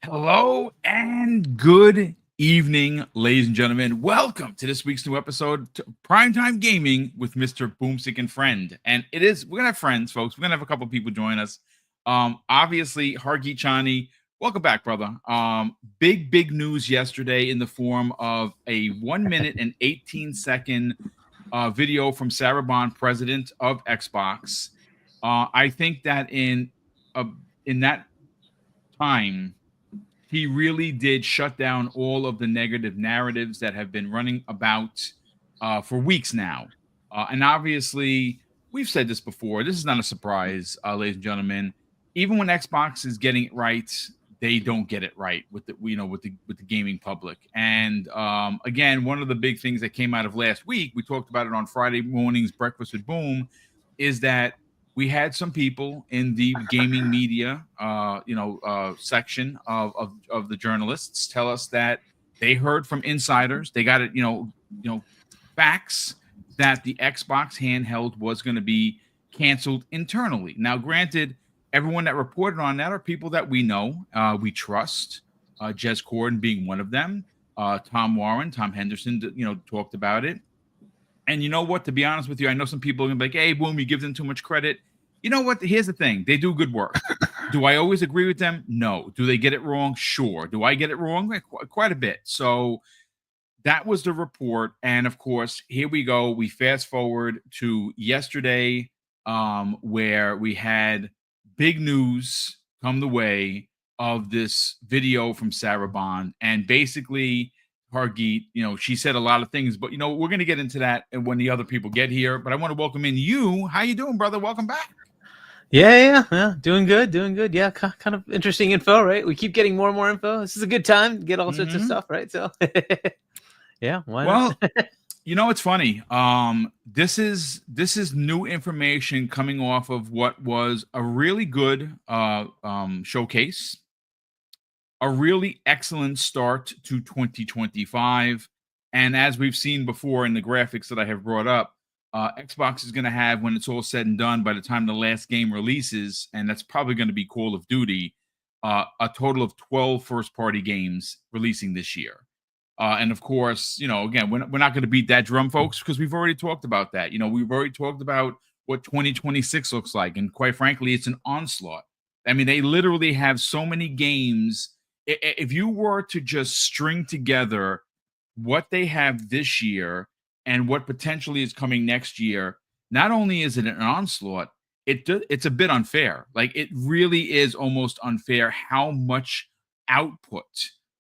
Hello and good evening, ladies and gentlemen. Welcome to this week's new episode to Primetime Gaming with Mr. BoomStick and Friend. And we're gonna have friends, folks. We're gonna have a couple people join us. Obviously, Hargeet Chani, welcome back, brother. Big news yesterday in the form of a 1 minute and 18-second video from Sarah Bond, president of Xbox. I think that in that time he really did shut down all of the negative narratives that have been running about for weeks now. And obviously, we've said this before. This is not a surprise, ladies and gentlemen. Even when Xbox is getting it right, they don't get it right with the gaming public. And again, one of the big things that came out of last week, we talked about it on Friday morning's Breakfast with Boom, is that we had some people in the gaming media, section of the journalists tell us that they heard from insiders. They got it, facts that the Xbox handheld was going to be canceled internally. Now, granted, everyone that reported on that are people that we know, we trust. Jez Corden being one of them. Tom Warren, Tom Henderson, talked about it. And you know what? To be honest with you, I know some people are going to be like, hey, Boom, you give them too much credit. You know what? Here's the thing. They do good work. Do I always agree with them? No. Do they get it wrong? Sure. Do I get it wrong? Quite a bit. So that was the report. And of course, here we go. We fast forward to yesterday, where we had big news come the way of this video from Sarah Bond. And basically, Hargeet, she said a lot of things, but we're going to get into that when the other people get here. But I want to welcome in you. How you doing, brother? Welcome back. Yeah. Doing good. Yeah, kind of interesting info, right? We keep getting more and more info. This is a good time to get all sorts of stuff, right? So, yeah, why not? It's funny. This is new information coming off of what was a really good showcase. A really excellent start to 2025. And as we've seen before in the graphics that I have brought up, Xbox is going to have, when it's all said and done, by the time the last game releases, and that's probably going to be Call of Duty, a total of 12 first-party games releasing this year. And of course, again, we're not going to beat that drum, folks, because we've already talked about that. We've already talked about what 2026 looks like. And quite frankly, it's an onslaught. I mean, they literally have so many games. If you were to just string together what they have this year and what potentially is coming next year, not only is it an onslaught, it's a bit unfair. Like, it really is almost unfair how much output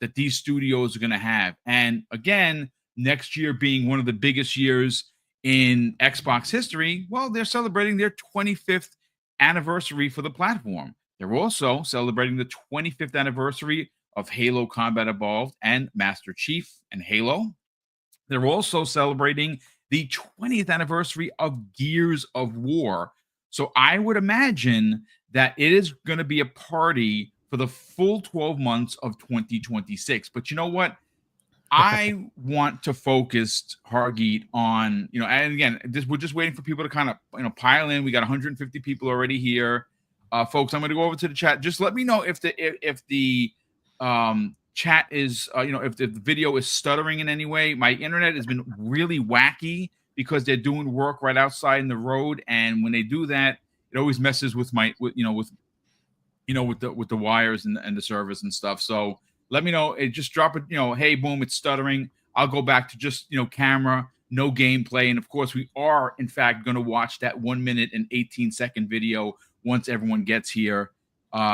that these studios are going to have. And again, next year being one of the biggest years in Xbox history, well, they're celebrating their 25th anniversary for the platform. They're also celebrating the 25th anniversary of Halo Combat Evolved and Master Chief and Halo. They're also celebrating the 20th anniversary of Gears of War. So I would imagine that it is going to be a party for the full 12 months of 2026. But you know what? I want to focus, Hargeet, on, and again, we're just waiting for people to kind of, pile in. We got 150 people already here. Folks, I'm going to go over to the chat. Just let me know if the chat is, if the video is stuttering in any way. My internet has been really wacky because they're doing work right outside in the road, and when they do that, it always messes with with the wires and the service and stuff. So let me know. Just drop it. Hey, Boom, it's stuttering. I'll go back to just camera, no gameplay, and of course, we are in fact going to watch that 1 minute and 18-second video once everyone gets here.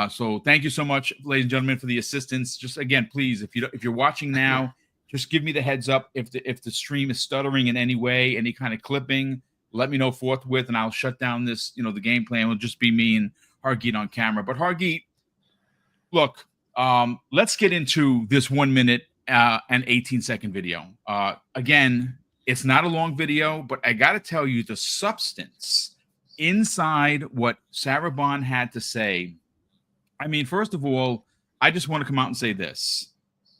So thank you so much, ladies and gentlemen, for the assistance. Just again, please, if you're watching now, just give me the heads up if the stream is stuttering in any way, any kind of clipping. Let me know forthwith, and I'll shut down this. The gameplay will just be me and Hargeet on camera. But Hargeet, look, let's get into this 1 minute and 18-second video. Again, it's not a long video, but I got to tell you the substance inside what Sarah Bond had to say. I mean, first of all, I just want to come out and say this.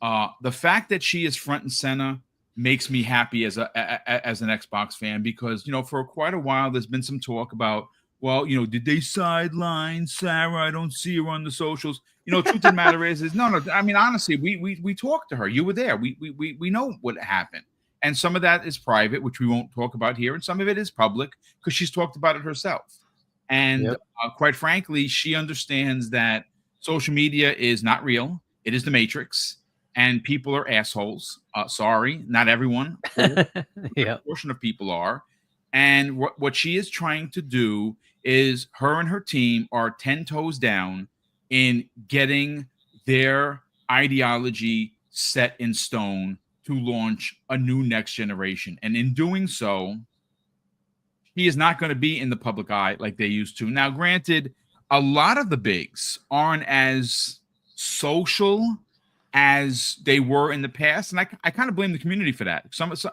The fact that she is front and center makes me happy as an Xbox fan, because, for quite a while, there's been some talk about well, did they sideline Sarah? I don't see her on the socials. Truth of the matter is no. I mean, honestly, we talked to her. You were there. We know what happened, and some of that is private, which we won't talk about here, and some of it is public because she's talked about it herself. And Yep. quite frankly, she understands that social media is not real. It is the Matrix, and people are assholes. Sorry, not everyone. A Yep. portion of people are. And what she is trying to do is her and her team are 10 toes down in getting their ideology set in stone to launch a new next generation. And in doing so, he is not going to be in the public eye like they used to. Now, granted, a lot of the bigs aren't as social as they were in the past, and I kind of blame the community for that.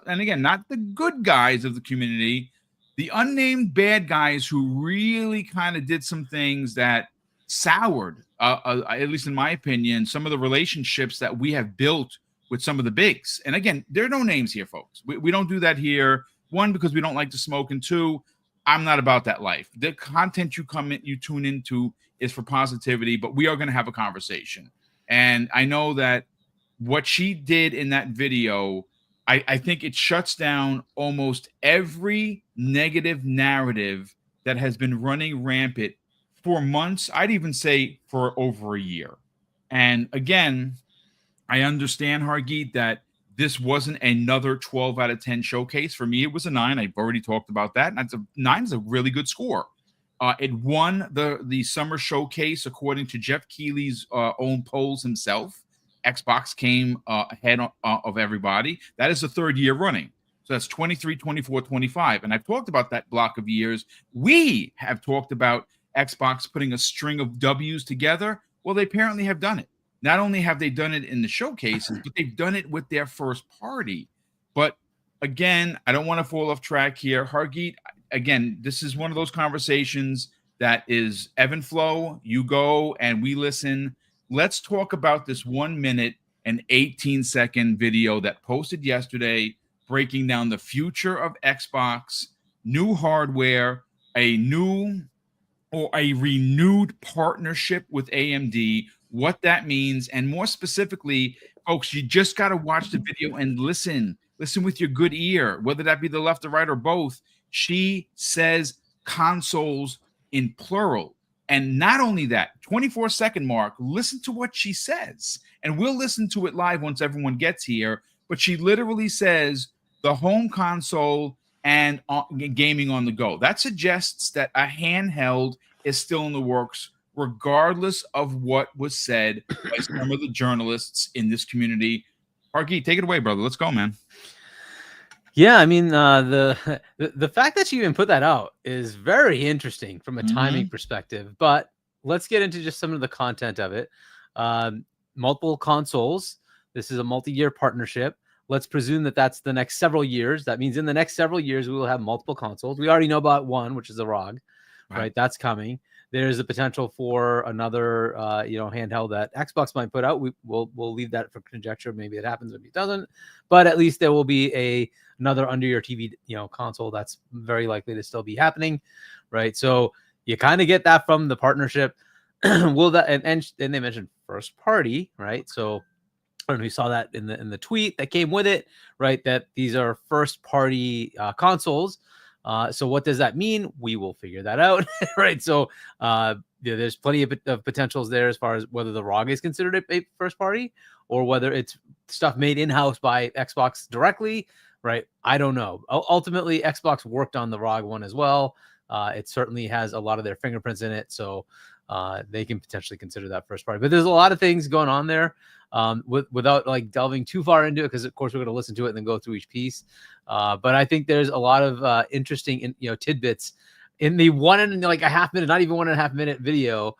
And again, not the good guys of the community, the unnamed bad guys who really kind of did some things that soured, at least in my opinion, some of the relationships that we have built with some of the bigs. And again, there are no names here, folks. We don't do that here. One, because we don't like to smoke, and two, I'm not about that life. The content you tune into is for positivity, but we are going to have a conversation. And I know that what she did in that video, I think it shuts down almost every negative narrative that has been running rampant for months. I'd even say for over a year. And again, I understand, Hargeet, that this wasn't another 12 out of 10 showcase. For me, it was a 9. I've already talked about that. And 9 is a really good score. It won the summer showcase according to Jeff Keighley's own polls himself. Xbox came ahead of everybody. That is the third year running. So that's 23, 24, 25. And I've talked about that block of years. We have talked about Xbox putting a string of W's together. Well, they apparently have done it. Not only have they done it in the showcases, but they've done it with their first party. But again, I don't want to fall off track here. Hargeet, again, this is one of those conversations that is ebb and flow. You go and we listen. Let's talk about this 1 minute and 18-second video that posted yesterday, breaking down the future of Xbox, new hardware, a renewed partnership with AMD, what that means, and more specifically, folks, you just got to watch the video and listen with your good ear, whether that be the left or right or both. She says consoles in plural. And not only that, 24-second mark, listen to what she says. And we'll listen to it live once everyone gets here. But she literally says the home console and gaming on the go. That suggests that a handheld is still in the works, regardless of what was said by some of the journalists in this community. Hargeet, take it away, brother. Let's go, man. Yeah, I mean, the fact that you even put that out is very interesting from a timing perspective. But let's get into just some of the content of it. Multiple consoles. This is a multi-year partnership. Let's presume that that's the next several years. That means in the next several years, we will have multiple consoles. We already know about one, which is the ROG, right? That's coming. There's a potential for another, handheld that Xbox might put out. We'll leave that for conjecture. Maybe it happens, maybe it doesn't. But at least there will be another under your TV, console. That's very likely to still be happening, right? So you kind of get that from the partnership. Will that and they mentioned first party, right? So and we saw that in the tweet that came with it, right? That these are first party consoles. So what does that mean? We will figure that out, right? So there's plenty of potentials there as far as whether the ROG is considered a first party or whether it's stuff made in-house by Xbox directly, right? I don't know. Ultimately, Xbox worked on the ROG one as well. It certainly has a lot of their fingerprints in it, so they can potentially consider that first party. But there's a lot of things going on there without like delving too far into it, because of course we're going to listen to it and then go through each piece. But I think there's a lot of interesting tidbits in the 1.5 minute, not even 1.5 minute video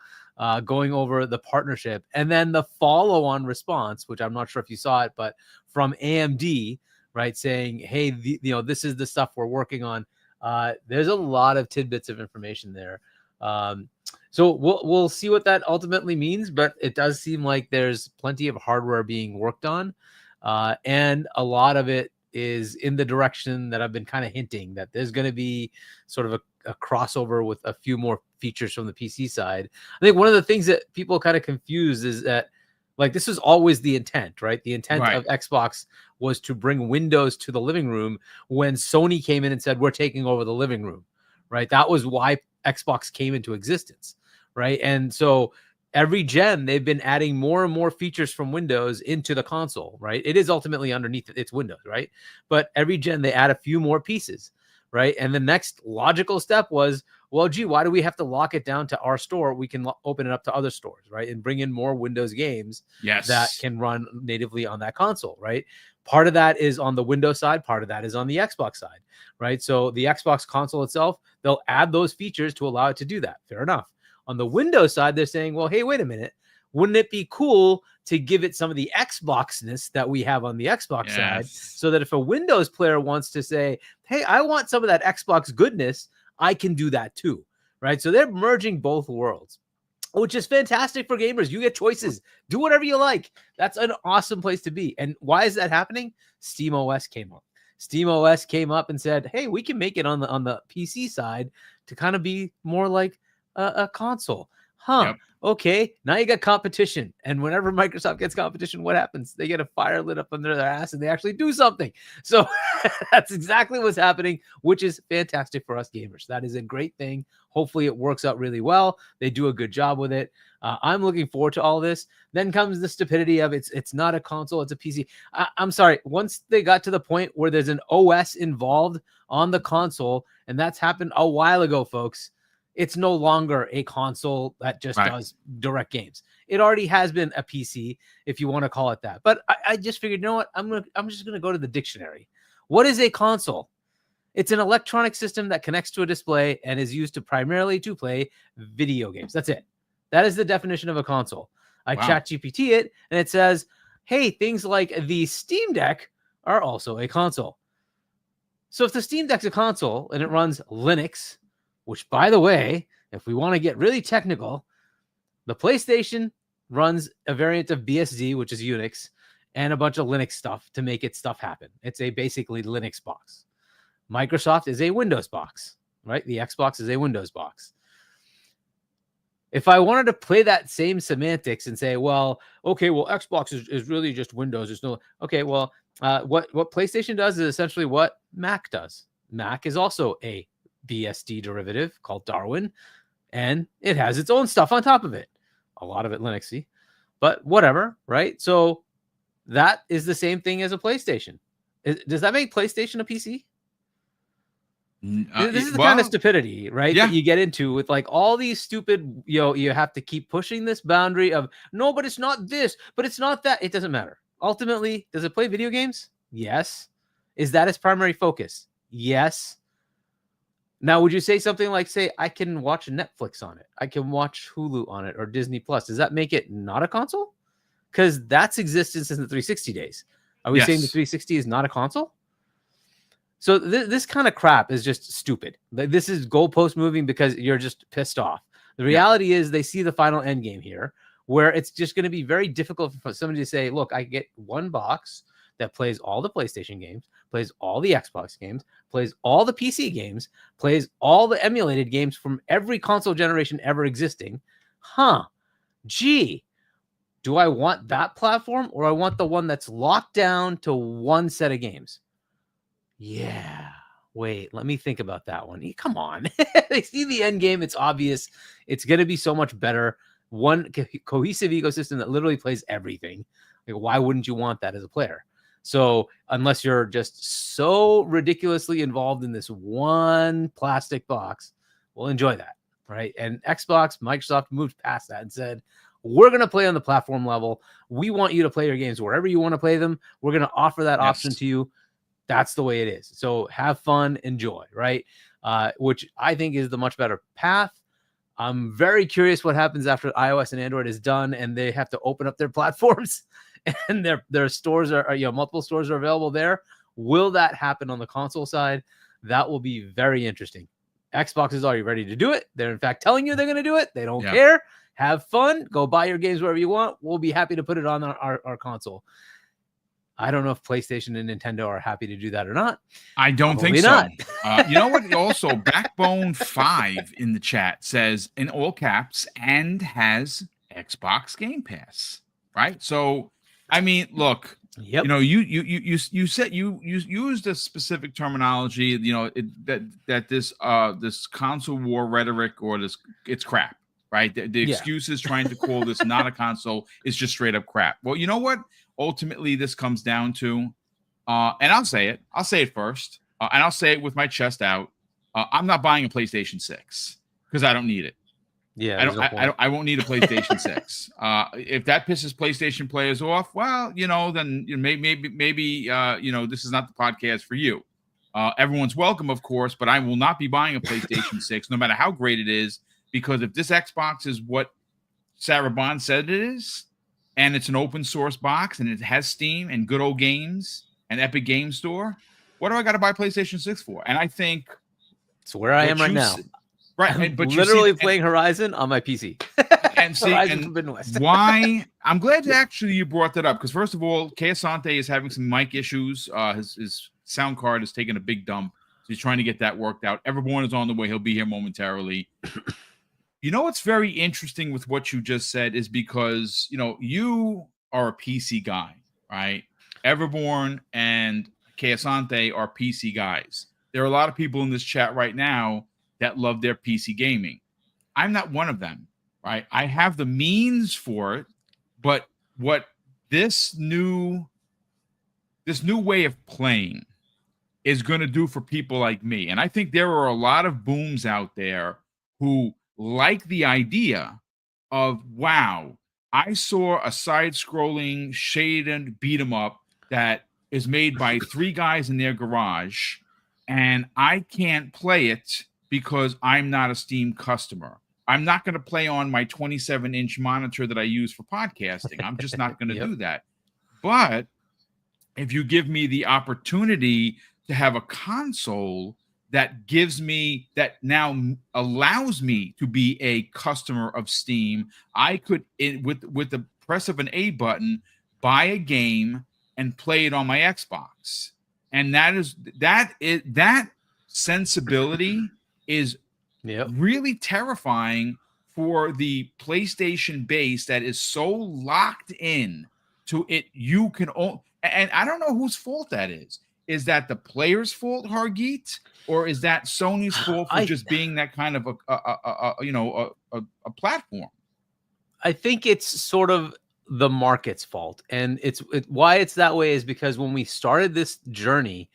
going over the partnership, and then the follow-on response, which I'm not sure if you saw it, but from AMD, right, saying, hey, this is the stuff we're working on. There's a lot of tidbits of information there. So we'll see what that ultimately means, but it does seem like there's plenty of hardware being worked on, and a lot of it is in the direction that I've been kind of hinting, that there's going to be sort of a crossover with a few more features from the PC side. I think one of the things that people kind of confuse is that, like, this was always the intent, right? The intent of Xbox was to bring Windows to the living room when Sony came in and said, we're taking over the living room, right? That was why Xbox came into existence, right? And so every gen, they've been adding more and more features from Windows into the console, right? It is ultimately underneath it's Windows, right? But every gen, they add a few more pieces, right? And the next logical step was, well, gee, why do we have to lock it down to our store? We can open it up to other stores, right? And bring in more Windows games that can run natively on that console, right? Part of that is on the Windows side. Part of that is on the Xbox side, right? So the Xbox console itself, they'll add those features to allow it to do that. Fair enough. On the Windows side, they're saying, well, hey, wait a minute. Wouldn't it be cool to give it some of the Xbox-ness that we have on the Xbox side, so that if a Windows player wants to say, hey, I want some of that Xbox goodness, I can do that too, right? So they're merging both worlds, which is fantastic for gamers. You get choices. Do whatever you like. That's an awesome place to be. And why is that happening? SteamOS came up. SteamOS came up and said, hey, we can make it on the PC side to kind of be more like a console. Okay, now you got competition. And whenever Microsoft gets competition, what happens? They get a fire lit up under their ass and they actually do something. So that's exactly what's happening, which is fantastic for us gamers. That is a great thing. Hopefully it works out really well. They do a good job with it. I'm looking forward to all this. Then comes the stupidity of it's not a console, it's a PC. I'm sorry. Once they got to the point where there's an OS involved on the console, and that's happened a while ago, folks, it's no longer a console that just does direct games. It already has been a PC, if you want to call it that. But I just figured, you know what? I'm just gonna go to the dictionary. What is a console? It's an electronic system that connects to a display and is used primarily to play video games. That's it. That is the definition of a console. I chat GPT it, and it says, hey, things like the Steam Deck are also a console. So if the Steam Deck's a console and it runs Linux, which, by the way, if we want to get really technical, the PlayStation runs a variant of BSD, which is Unix, and a bunch of Linux stuff to make its stuff happen. It's a basically Linux box. Microsoft is a Windows box, right? The Xbox is a Windows box. If I wanted to play that same semantics and say, well, okay, well, Xbox is really just Windows. There's no, okay, well, what PlayStation does is essentially what Mac does. Mac is also a BSD derivative called Darwin, and it has its own stuff on top of it. A lot of it Linuxy, but whatever, right? So that is the same thing as a PlayStation. Does that make PlayStation a PC? This is the kind of stupidity, right? That you get into with like all these stupid, you have to keep pushing this boundary of no, but it's not this, but it's not that. It doesn't matter. Ultimately, does it play video games? Yes. Is that its primary focus? Yes. Now, would you say something like, say, I can watch Netflix on it, I can watch Hulu on it, or Disney Plus? Does that make it not a console? Because that's existed since the 360 days. Are we saying the 360 is not a console? So this kind of crap is just stupid. This is goalpost moving because you're just pissed off. The reality is they see the final end game here, where it's just going to be very difficult for somebody to say, look, I get one box that plays all the PlayStation games, plays all the Xbox games, plays all the PC games, plays all the emulated games from every console generation ever existing. Gee, do I want that platform, or I want the one that's locked down to one set of games? Yeah. Wait, let me think about that one. Come on. They see the end game. It's obvious. It's going to be so much better. One cohesive ecosystem that literally plays everything. Like, why wouldn't you want that as a player? So unless you're just so ridiculously involved in this one plastic box, we'll enjoy that, right? And Xbox, Microsoft moved past that and said, we're going to play on the platform level. We want you to play your games wherever you want to play them. We're going to offer that option to you. That's the way it is. So have fun, enjoy, right? Which I think is the much better path. I'm very curious what happens after iOS and Android is done and they have to open up their platforms and their stores are multiple stores are available there. Will that happen on the console side? That will be very interesting. Xbox is already ready to do it. They're in fact telling you they're going to do it. They don't care. Have fun. Go buy your games wherever you want. We'll be happy to put it on our console. I don't know if PlayStation and Nintendo are happy to do that or not. I don't Probably think so. not. You know what? Also, Backbone 5 in the chat says in all caps and has Xbox Game Pass. Right. So, I mean, look, Yep. you know, you said you used a specific terminology. You know, that this console war rhetoric or this it's crap. Right. The Yeah. excuses trying to call this not a console is just straight up crap. Well, you know what? Ultimately, this comes down to. And I'll say it. I'll say it first, and I'll say it with my chest out. I'm not buying a PlayStation 6 because I don't need it. Yeah. I don't. I won't need a PlayStation 6. If that pisses PlayStation players off, well, you know, then maybe you know, this is not the podcast for you. Everyone's welcome, of course, but I will not be buying a PlayStation 6, no matter how great it is, because if this Xbox is what Sarah Bond said it is, and it's an open source box, and it has Steam and good old games and Epic Game Store, what do I got to buy PlayStation 6 for? And I think it's where I am right now. Right, but literally playing Horizon on my PC. And see, Horizon Forbidden West. Why? I'm glad that actually you brought that up, because first of all, Keasante is having some mic issues. His sound card is taking a big dump, so he's trying to get that worked out. Everborn is on the way; he'll be here momentarily. You know what's very interesting with what you just said is because, you know, you are a PC guy, right? Everborn and Keasante are PC guys. There are a lot of people in this chat right now that love their PC gaming. I'm not one of them, right? I have the means for it, but what this new way of playing is going to do for people like me, and I think there are a lot of booms out there who like the idea of, wow, I saw a side-scrolling shaded beat 'em up that is made by 3 guys in their garage, and I can't play it because I'm not a Steam customer. I'm not going to play on my 27-inch monitor that I use for podcasting. I'm just not going to do that. But if you give me the opportunity to have a console that gives me, that now allows me to be a customer of Steam, I could, with the press of an A button, buy a game and play it on my Xbox. And that sensibility is really terrifying for the PlayStation base that is so locked in to it. You can and I don't know whose fault that is. Is that the player's fault, Hargeet, or is that Sony's fault for just being that kind of a platform? I think it's sort of the market's fault, and why it's that way is because when we started this journey,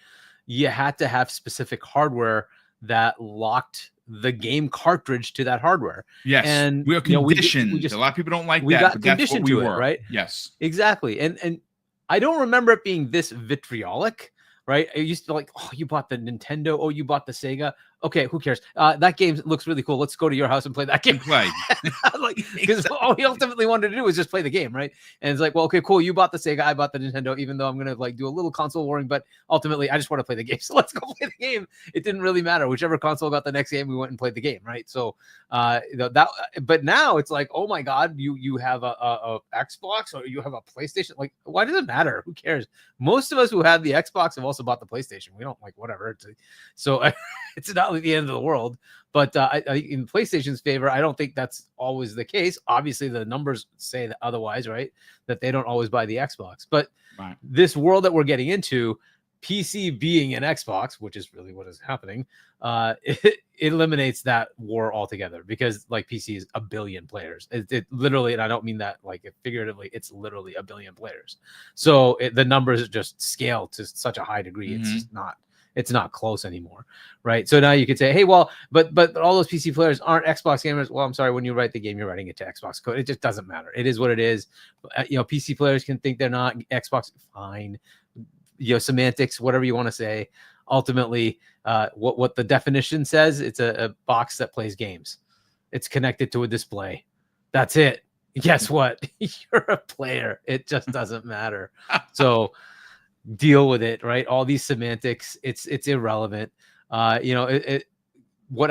you had to have specific hardware that locked the game cartridge to that hardware. Yes, and we are conditioned. A lot of people don't like we that. Got but conditioned that's what we to were. It, right? Yes, exactly. And I don't remember it being this vitriolic. Right? I used to like, oh, you bought the Nintendo. Oh, you bought the Sega. Okay, who cares? That game looks really cool. Let's go to your house and play that game. Like, because all we ultimately wanted to do was just play the game, right? And it's like, well, okay, cool. You bought the Sega. I bought the Nintendo. Even though I'm gonna like do a little console warring, but ultimately, I just want to play the game. So let's go play the game. It didn't really matter. Whichever console got the next game, we went and played the game, right? So, But now it's like, oh my God, you have a Xbox or you have a PlayStation. Like, why does it matter? Who cares? Most of us who have the Xbox have also bought the PlayStation. We don't like whatever. So it's not like the end of the world. But in PlayStation's favor, I don't think that's always the case. Obviously, the numbers say that otherwise, right? That they don't always buy the Xbox. But this world that we're getting into, PC being an Xbox, which is really what is happening, it eliminates that war altogether, because like PC is a billion players. It literally, and I don't mean that like figuratively, it's literally a billion players. So the numbers just scale to such a high degree. It's just it's not close anymore, right? So now you could say, hey, well, but all those PC players aren't Xbox gamers. Well, I'm sorry, when you write the game, you're writing it to Xbox code. It just doesn't matter. It is what it is. PC players can think they're not Xbox, fine. Semantics, whatever you want to say. Ultimately, what the definition says, it's a box that plays games. It's connected to a display. That's it. Guess what? You're a player. It just doesn't matter. So deal with it, right? All these semantics, it's irrelevant. What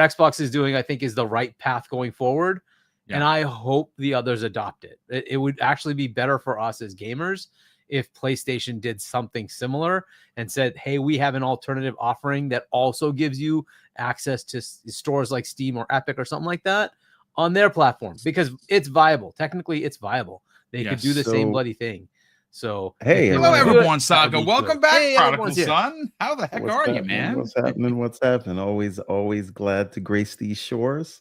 Xbox is doing, I think, is the right path going forward. Yeah. And I hope the others adopt it. It would actually be better for us as gamers if PlayStation did something similar and said, hey, we have an alternative offering that also gives you access to stores like Steam or Epic or something like that on their platform, because it's viable. Technically, it's viable. They could do the same bloody thing. So hey, hello everyone, Saga. Welcome back, hey, Prodigal Son. How the heck are you, man? What's happening? What's happening? Always glad to grace these shores.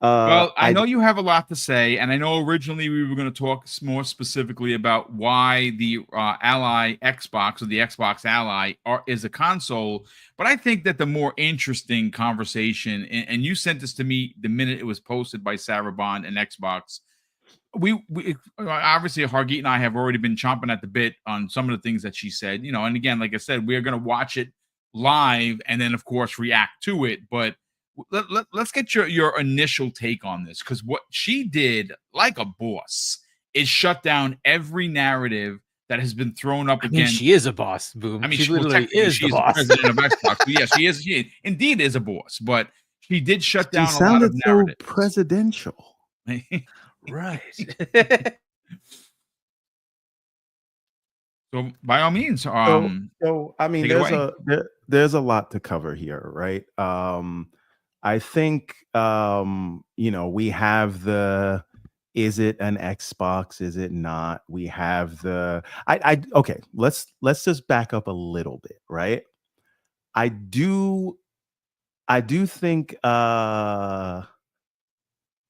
Well, I know you have a lot to say, and I know originally we were going to talk more specifically about why the Ally Xbox or the Xbox Ally is a console, but I think that the more interesting conversation, and you sent this to me the minute it was posted by Sarah Bond and Xbox, we obviously Hargeet and I have already been chomping at the bit on some of the things that she said, you know, and again, like I said, we're going to watch it live and then of course react to it, but let's get your initial take on this, because what she did like a boss is shut down every narrative that has been thrown up again. She is a boss, Boom. I mean, she literally is the boss. President of Xbox. Yes, she indeed is a boss, but she did shut down a lot of narratives. So presidential. Right. So by all means, so I mean, there's a lot to cover here, right? I think you know, we have the, is it an Xbox? Is it not? We have the okay, let's just back up a little bit, right? I do think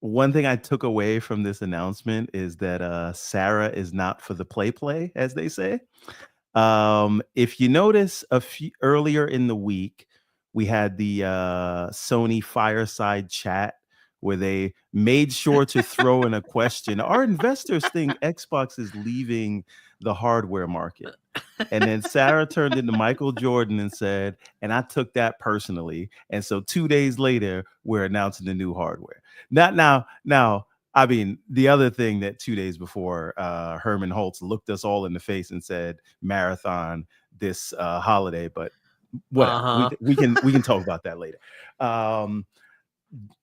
one thing I took away from this announcement is that Sarah is not for the play, as they say. If you notice, earlier in the week, we had the Sony fireside chat where they made sure to throw in a question. Our investors think Xbox is leaving the hardware market. And then Sarah turned into Michael Jordan and said, and I took that personally. And so 2 days later, we're announcing the new hardware. Now, I mean, the other thing that 2 days before, Herman Holtz looked us all in the face and said, marathon this holiday, but whatever. We can talk about that later.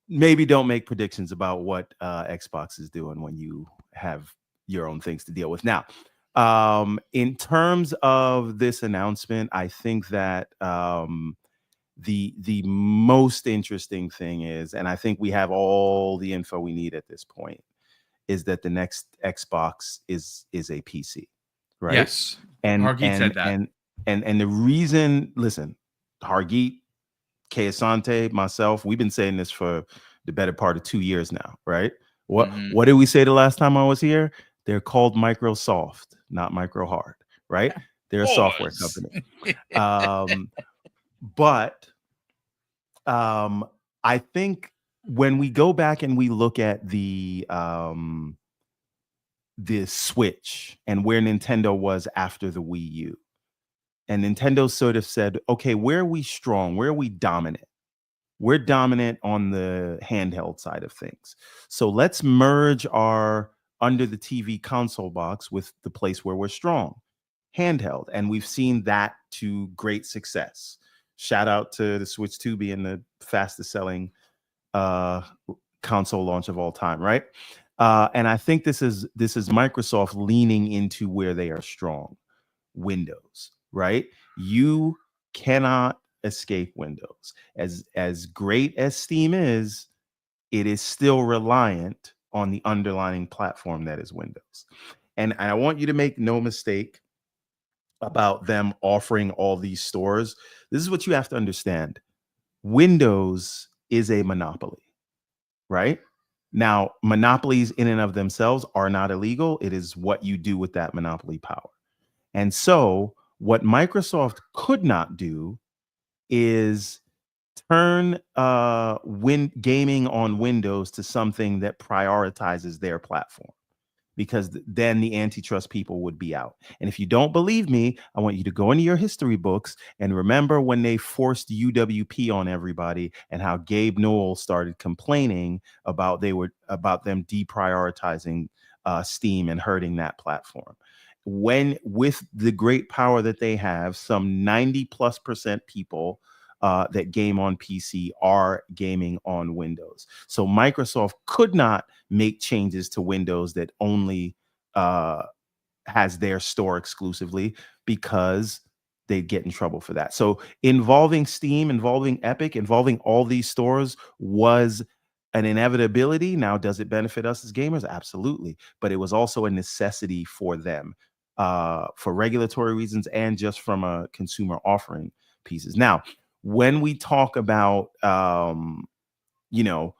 Maybe don't make predictions about what Xbox is doing when you have your own things to deal with. Now, in terms of this announcement, I think that the most interesting thing is, and I think we have all the info we need at this point, is that the next Xbox is a PC, right? Yes, and Hargeet said that, and the reason, listen, Hargeet, Kay Asante, myself, we've been saying this for the better part of 2 years now, right? What did we say the last time I was here? They're called Microsoft, not Microhard, right? They're a software company. But I think when we go back and we look at the Switch and where Nintendo was after the Wii U, and Nintendo sort of said, okay, where are we strong? Where are we dominant? We're dominant on the handheld side of things. So let's merge our under the TV console box with the place where we're strong, handheld. And we've seen that to great success. Shout out to the Switch 2 being the fastest selling console launch of all time, right? And I think this is Microsoft leaning into where they are strong, Windows, right? You cannot escape Windows. As great as Steam is, it is still reliant on the underlying platform that is Windows. And I want you to make no mistake about them offering all these stores. This is what you have to understand. Windows is a monopoly, right? Now, monopolies in and of themselves are not illegal. It is what you do with that monopoly power. And so what Microsoft could not do is turn gaming on Windows to something that prioritizes their platform, because then the antitrust people would be out. And if you don't believe me, I want you to go into your history books and remember when they forced UWP on everybody and how Gabe Newell started complaining about them deprioritizing Steam and hurting that platform. When, with the great power that they have, some 90+% people that game on PC are gaming on Windows. So Microsoft could not make changes to Windows that only has their store exclusively because they'd get in trouble for that. So involving Steam, involving Epic, involving all these stores was an inevitability. Now, does it benefit us as gamers? Absolutely. But it was also a necessity for them, for regulatory reasons and just from a consumer offering pieces. Now, when we talk about, you know,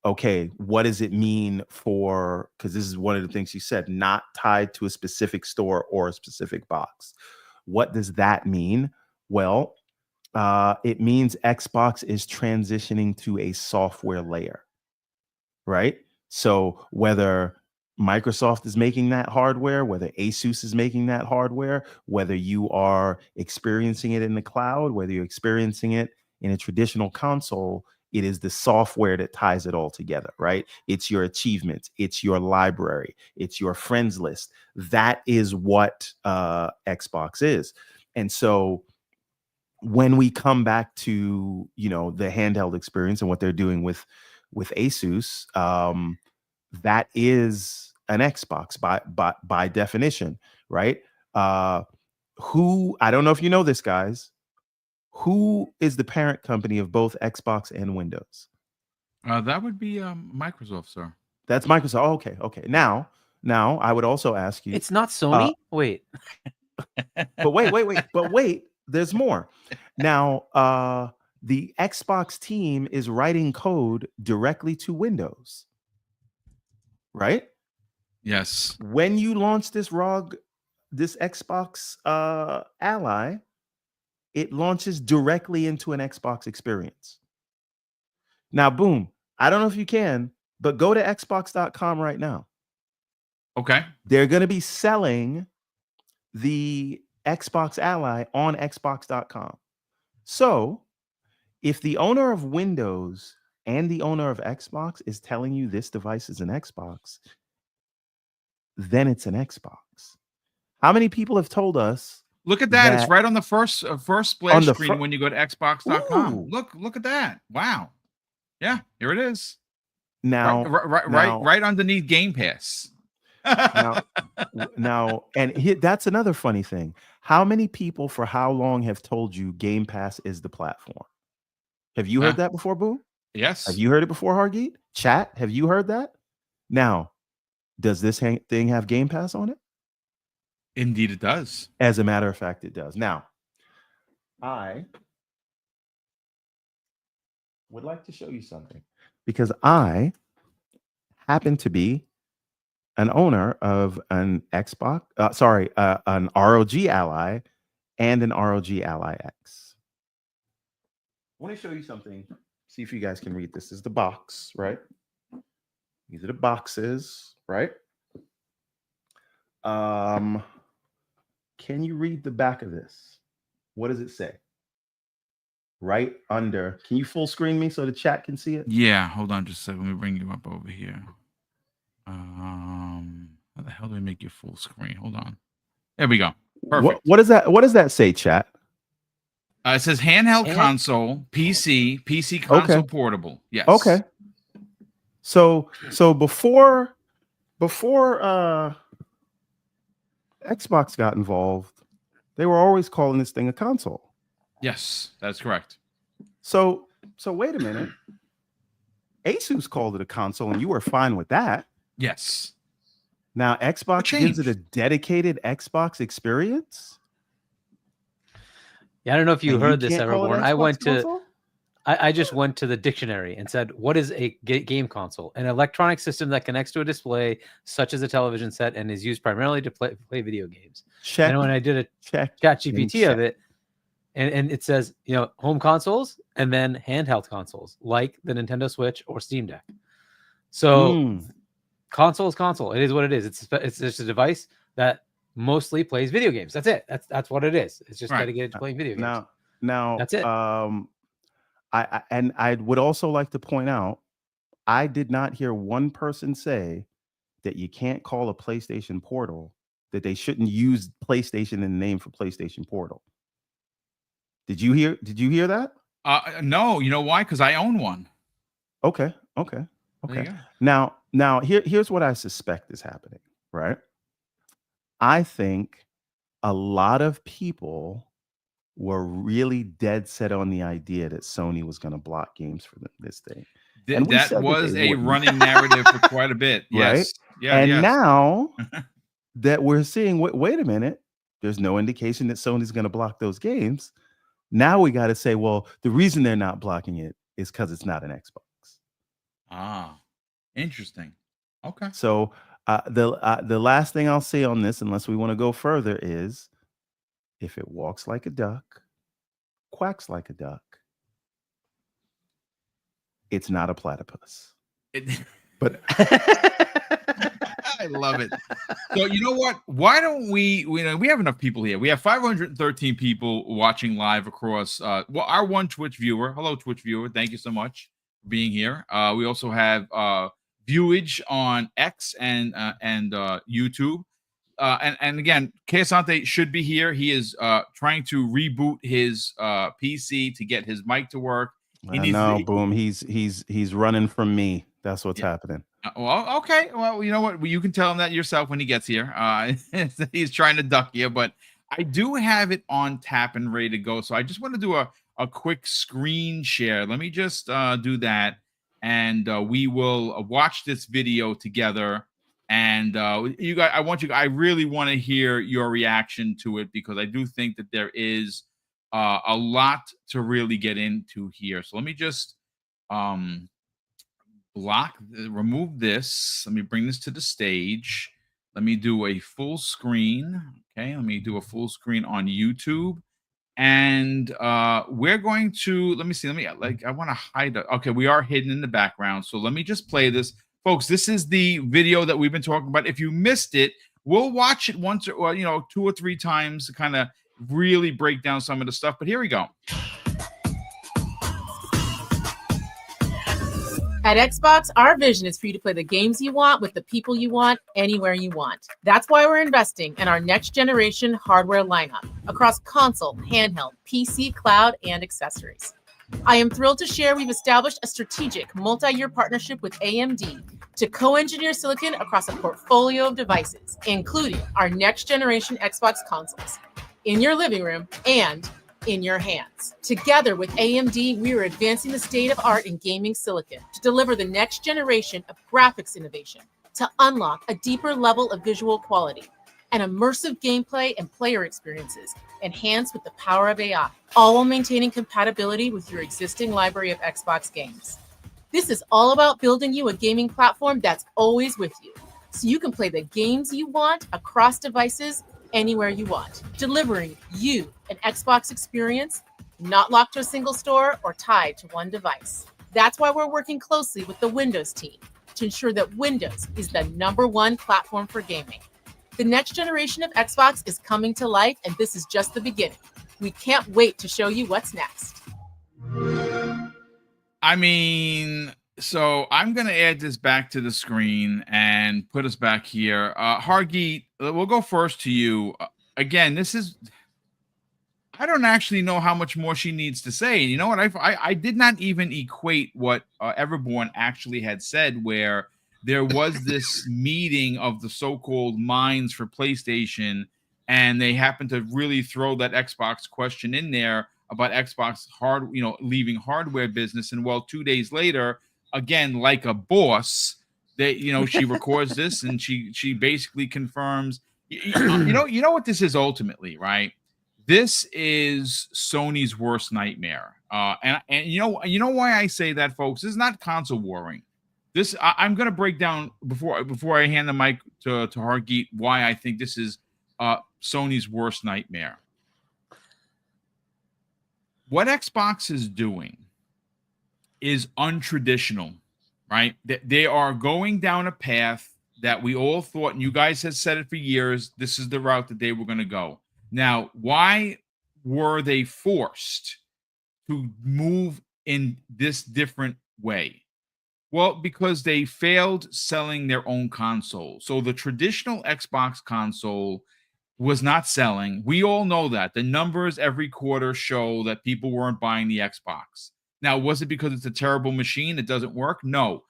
okay, what does it mean for, because this is one of the things you said, not tied to a specific store or a specific box. What does that mean? Well, it means Xbox is transitioning to a software layer, right? So whether Microsoft is making that hardware, whether Asus is making that hardware, whether you are experiencing it in the cloud, whether you're experiencing it in a traditional console, it is the software that ties it all together, right? It's your achievements, it's your library, it's your friends list. That is what Xbox is. And so when we come back to, you know, the handheld experience and what they're doing with Asus, that is an Xbox by definition, right? Who, I don't know if you know this, guys, who is the parent company of both Xbox and Windows? That would be Microsoft, sir. That's Microsoft. Oh, okay. Now I would also ask you. It's not Sony. Wait. But wait. There's more. Now, the Xbox team is writing code directly to Windows, right? Yes. When you launch this Xbox Ally, it launches directly into an Xbox experience. Now, boom. I don't know if you can, but go to xbox.com right now. Okay. They're going to be selling the Xbox Ally on xbox.com. So if the owner of Windows and the owner of Xbox is telling you this device is an Xbox, then it's an Xbox. How many people have told us? Look at that. It's right on the first splash screen when you go to xbox.com. Look at that. Wow. Yeah, here it is. Now, right underneath Game Pass. now, and that's another funny thing. How many people for how long have told you Game Pass is the platform? Have you heard that before, Boom? Yes. Have you heard it before, Hargeet? Chat, have you heard that? Now, does this thing have Game Pass on it? Indeed, it does. As a matter of fact, it does. Now, I would like to show you something because I happen to be an owner of an Xbox, an ROG Ally and an ROG Ally X. I want to show you something. See if you guys can read this. This is the box, right? These are the boxes, right? Can you read the back of this? What does it say? Right under. Can you full screen me so the chat can see it? Yeah, hold on just a second. Let me bring you up over here. How the hell do I make you full screen? Hold on. There we go. Perfect. What does that say, chat? It says handheld console, PC console portable. Yes. Okay. So before Xbox got involved, they were always calling this thing a console. Yes, that's correct. So wait a minute. Asus called it a console, and you were fine with that. Yes. Now Xbox gives it a dedicated Xbox experience. Yeah, I don't know if you heard this, everyone. I just went to the dictionary and said, what is a game console? An electronic system that connects to a display, such as a television set, and is used primarily to play video games. And when I did a chat GPT of it, and it says, you know, home consoles and then handheld consoles, like the Nintendo Switch or Steam Deck. So console is console. It is what it is. It's just a device that mostly plays video games. That's it. That's what it is. It's just dedicated to playing video games. Now that's it. I would also like to point out, I did not hear one person say that you can't call a PlayStation Portal, that they shouldn't use PlayStation in the name for PlayStation Portal. Did you hear that? No. You know why? Because I own one. Okay. Now here's what I suspect is happening, right? I think a lot of people were really dead set on the idea that Sony was going to block games for this thing. And we That said that was they a wouldn't. running narrative for quite a bit. Right? Yes. Yeah. And yes. now that we're seeing, wait a minute, there's no indication that Sony's going to block those games. Now we got to say, well, the reason they're not blocking it is because it's not an Xbox. Ah, interesting. Okay. So the last thing I'll say on this, unless we want to go further, is if it walks like a duck, quacks like a duck, it's not a platypus. But I love it. So you know what? Why don't we have enough people here. We have 513 people watching live across our one Twitch viewer. Hello, Twitch viewer. Thank you so much for being here. We also have viewage on X and YouTube. And again, Keasante should be here. He is trying to reboot his PC to get his mic to work. Boom. He's running from me. That's what's happening. Well, okay. Well, you know what? You can tell him that yourself when he gets here. He's trying to duck you, but I do have it on tap and ready to go. So I just want to do a quick screen share. Let me just do that, and we will watch this video together. And you guys, I really want to hear your reaction to it, because I do think that there is a lot to really get into here. So let me just remove this. Let me bring this to the stage. Let me do a full screen. Okay, let me do a full screen on YouTube. And we're going to, let me see, I want to hide it. Okay, we are hidden in the background. So let me just play this. Folks, this is the video that we've been talking about. If you missed it, we'll watch it once or 2 or 3 times to kind of really break down some of the stuff. But here we go. At Xbox, our vision is for you to play the games you want with the people you want, anywhere you want. That's why we're investing in our next generation hardware lineup across console, handheld, PC, cloud, and accessories. I am thrilled to share we've established a strategic multi-year partnership with AMD to co-engineer silicon across a portfolio of devices, including our next generation Xbox consoles, in your living room and in your hands. Together with AMD, we are advancing the state of art in gaming silicon to deliver the next generation of graphics innovation to unlock a deeper level of visual quality and immersive gameplay and player experiences enhanced with the power of AI, all while maintaining compatibility with your existing library of Xbox games. This is all about building you a gaming platform that's always with you, so you can play the games you want across devices anywhere you want, delivering you an Xbox experience not locked to a single store or tied to one device. That's why we're working closely with the Windows team to ensure that Windows is the #1 platform for gaming. The next generation of Xbox is coming to life, and this is just the beginning. We can't wait to show you what's next. I mean, so I'm going to add this back to the screen and put us back here. Hargeet, we'll go first to you. Again, I don't actually know how much more she needs to say. You know what? I did not even equate what Everborn actually had said, where there was this meeting of the so-called minds for PlayStation, and they happened to really throw that Xbox question in there about Xbox leaving hardware business. And 2 days later, again, like a boss, she records this and she basically confirms. You know what this is ultimately, right? This is Sony's worst nightmare. And you know why I say that, folks? This is not console warring. I'm going to break down before I hand the mic to Hargeet why I think this is Sony's worst nightmare. What Xbox is doing is untraditional, right? They are going down a path that we all thought, and you guys have said it for years, this is the route that they were going to go. Now, why were they forced to move in this different way? Well, because they failed selling their own console. So the traditional Xbox console was not selling. We all know that. The numbers every quarter show that people weren't buying the Xbox. Now, was it because it's a terrible machine? It doesn't work? No.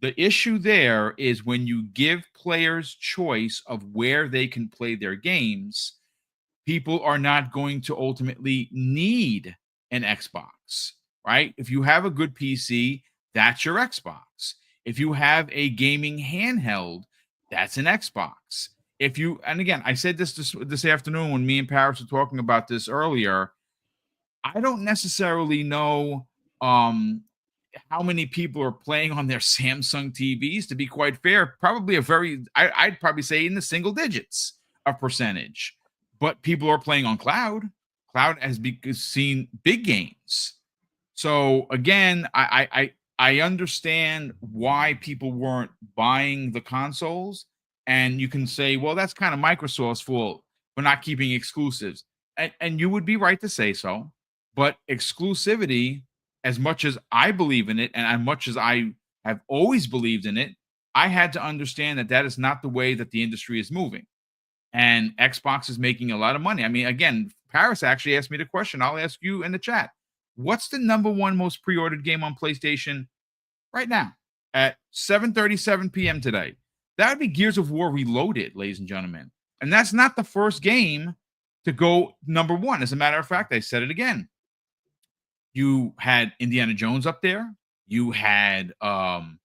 The issue there is when you give players choice of where they can play their games, people are not going to ultimately need an Xbox, right? If you have a good PC, that's your Xbox. If you have a gaming handheld, that's an Xbox. If you, and again, I said this afternoon when me and Paris were talking about this earlier, I don't necessarily know how many people are playing on their Samsung TVs. To be quite fair, probably I'd probably say in the single digits of percentage. But people are playing on cloud. Cloud has seen big gains. So again, I understand why people weren't buying the consoles, and you can say, well, that's kind of Microsoft's fault for not keeping exclusives, and you would be right to say so. But exclusivity, as much as I believe in it, and as much as I have always believed in it, I had to understand that that is not the way that the industry is moving. And Xbox is making a lot of money. I mean, again, Paris actually asked me the question. I'll ask you in the chat. What's the number one most pre-ordered game on PlayStation right now at 7:37 p.m. today? That would be Gears of War Reloaded, ladies and gentlemen. And that's not the first game to go number one. As a matter of fact, I said it again. You had Indiana Jones up there. You had Forza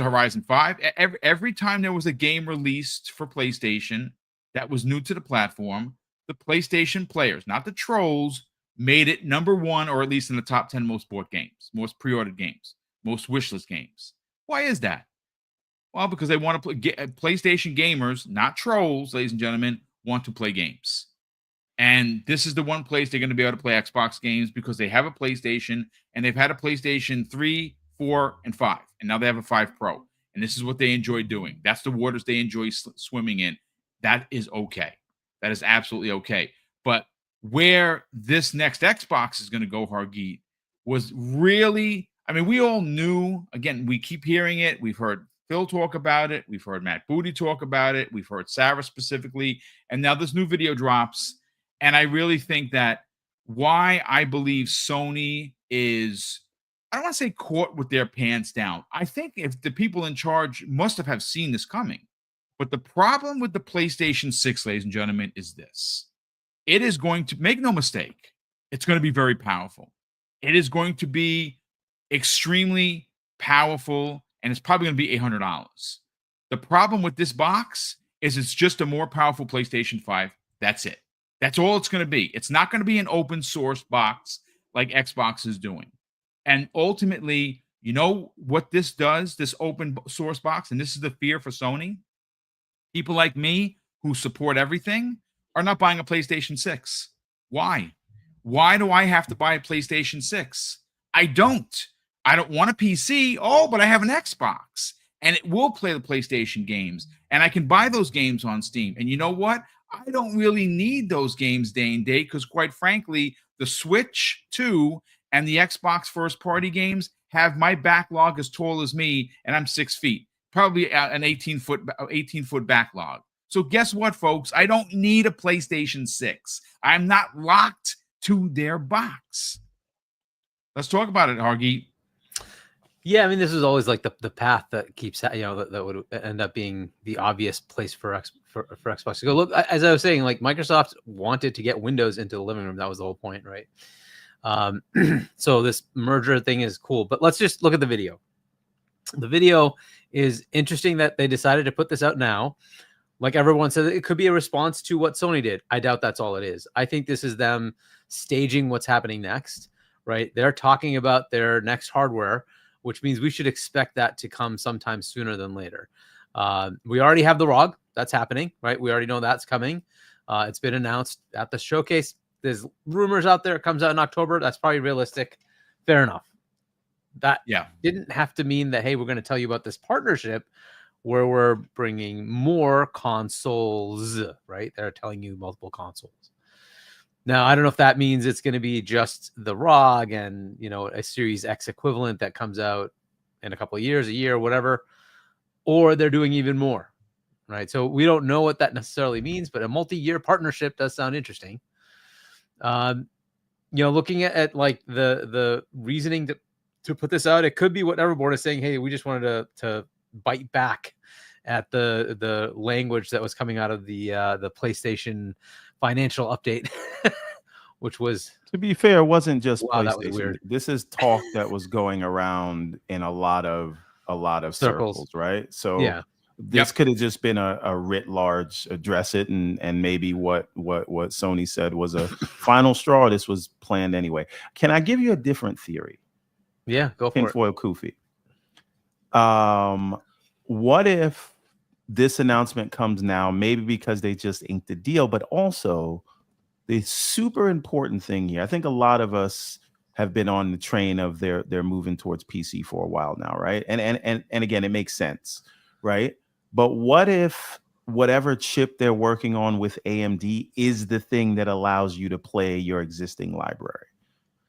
Horizon 5. Every time there was a game released for PlayStation that was new to the platform, the PlayStation players, not the trolls, made it number one, or at least in the top 10 most bought games, most pre-ordered games, most wishlist games. Why is that? Well, because they want to play. PlayStation gamers, not trolls, ladies and gentlemen, want to play games. And this is the one place they're going to be able to play Xbox games because they have a PlayStation, and they've had a PlayStation 3, 4, and 5. And now they have a 5 Pro. And this is what they enjoy doing. That's the waters they enjoy swimming in. That is okay. That is absolutely okay. But where this next Xbox is going to go, Hargeet, was really, I mean, we all knew, again, we keep hearing it. We've heard Phil talk about it. We've heard Matt Booty talk about it. We've heard Sarah specifically. And now this new video drops. And I really think that why I believe Sony is, I don't want to say caught with their pants down. I think if the people in charge must have seen this coming. But the problem with the PlayStation 6, ladies and gentlemen, is this. It is going to, make no mistake, it's going to be very powerful. It is going to be extremely powerful, and it's probably going to be $800. The problem with this box is it's just a more powerful PlayStation 5. That's it. That's all it's going to be. It's not going to be an open source box like Xbox is doing. And ultimately, you know what this does, this open source box, and this is the fear for Sony? People like me who support everything are not buying a PlayStation 6. Why? Why do I have to buy a PlayStation 6? I don't. I don't want a PC. Oh, but I have an Xbox, and it will play the PlayStation games, and I can buy those games on Steam. And you know what? I don't really need those games day and date because, quite frankly, the Switch 2 and the Xbox first-party games have my backlog as tall as me, and I'm 6 feet, probably an 18-foot backlog. So guess what, folks? I don't need a PlayStation 6. I'm not locked to their box. Let's talk about it, Hargeet. Yeah, I mean, this is always like the path that keeps, that would end up being the obvious place for Xbox to go. Look, as I was saying, like Microsoft wanted to get Windows into the living room. That was the whole point, right? So this merger thing is cool, but let's just look at the video. The video is interesting that they decided to put this out now. Like everyone said, it could be a response to what Sony did. I doubt that's all it is. I think this is them staging what's happening next, right? They're talking about their next hardware, which means we should expect that to come sometime sooner than later. We already have the ROG. That's happening, right? We already know that's coming. It's been announced at the showcase. There's rumors out there. It comes out in October. That's probably realistic. Fair enough. That didn't have to mean that, hey, we're going to tell you about this partnership where we're bringing more consoles, right? They're telling you multiple consoles. Now, I don't know if that means it's going to be just the ROG and, a Series X equivalent that comes out in a couple of years, a year, whatever, or they're doing even more, right? So we don't know what that necessarily means, but a multi-year partnership does sound interesting. Looking at like the reasoning to put this out. It could be what Everboard is saying. Hey, we just wanted to bite back at the language that was coming out of the PlayStation financial update, which was, to be fair, it wasn't just wow, that was PlayStation. weird. This is talk that was going around in a lot of circles, right? So Yeah. this could have just been a writ large address it, and maybe what Sony said was a final straw. This was planned anyway. Can I give you a different theory? Yeah, go for Tinfoil Kufi. What if this announcement comes now, maybe because they just inked the deal, but also the super important thing here, I think a lot of us have been on the train of they're moving towards PC for a while now, right? And again, it makes sense, right? But what if whatever chip they're working on with AMD is the thing that allows you to play your existing library?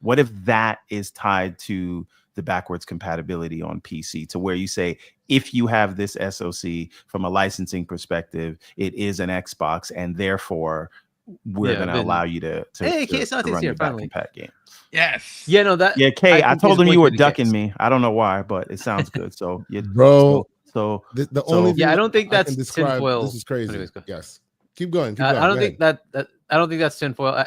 What if that is tied to the backwards compatibility on PC, to where you say, if you have this SoC from a licensing perspective, it is an Xbox, and therefore we're going to allow you to hey, Kay, it's not run here, your back finally. compat game. Yes. Yeah, no, that. Yeah, Kay, I told him you were ducking case. me. I don't know why, but it sounds good. So, bro. So the only thing I don't think that's tinfoil. This is crazy. Anyways, yes, keep going. I don't think that I don't think that's tinfoil,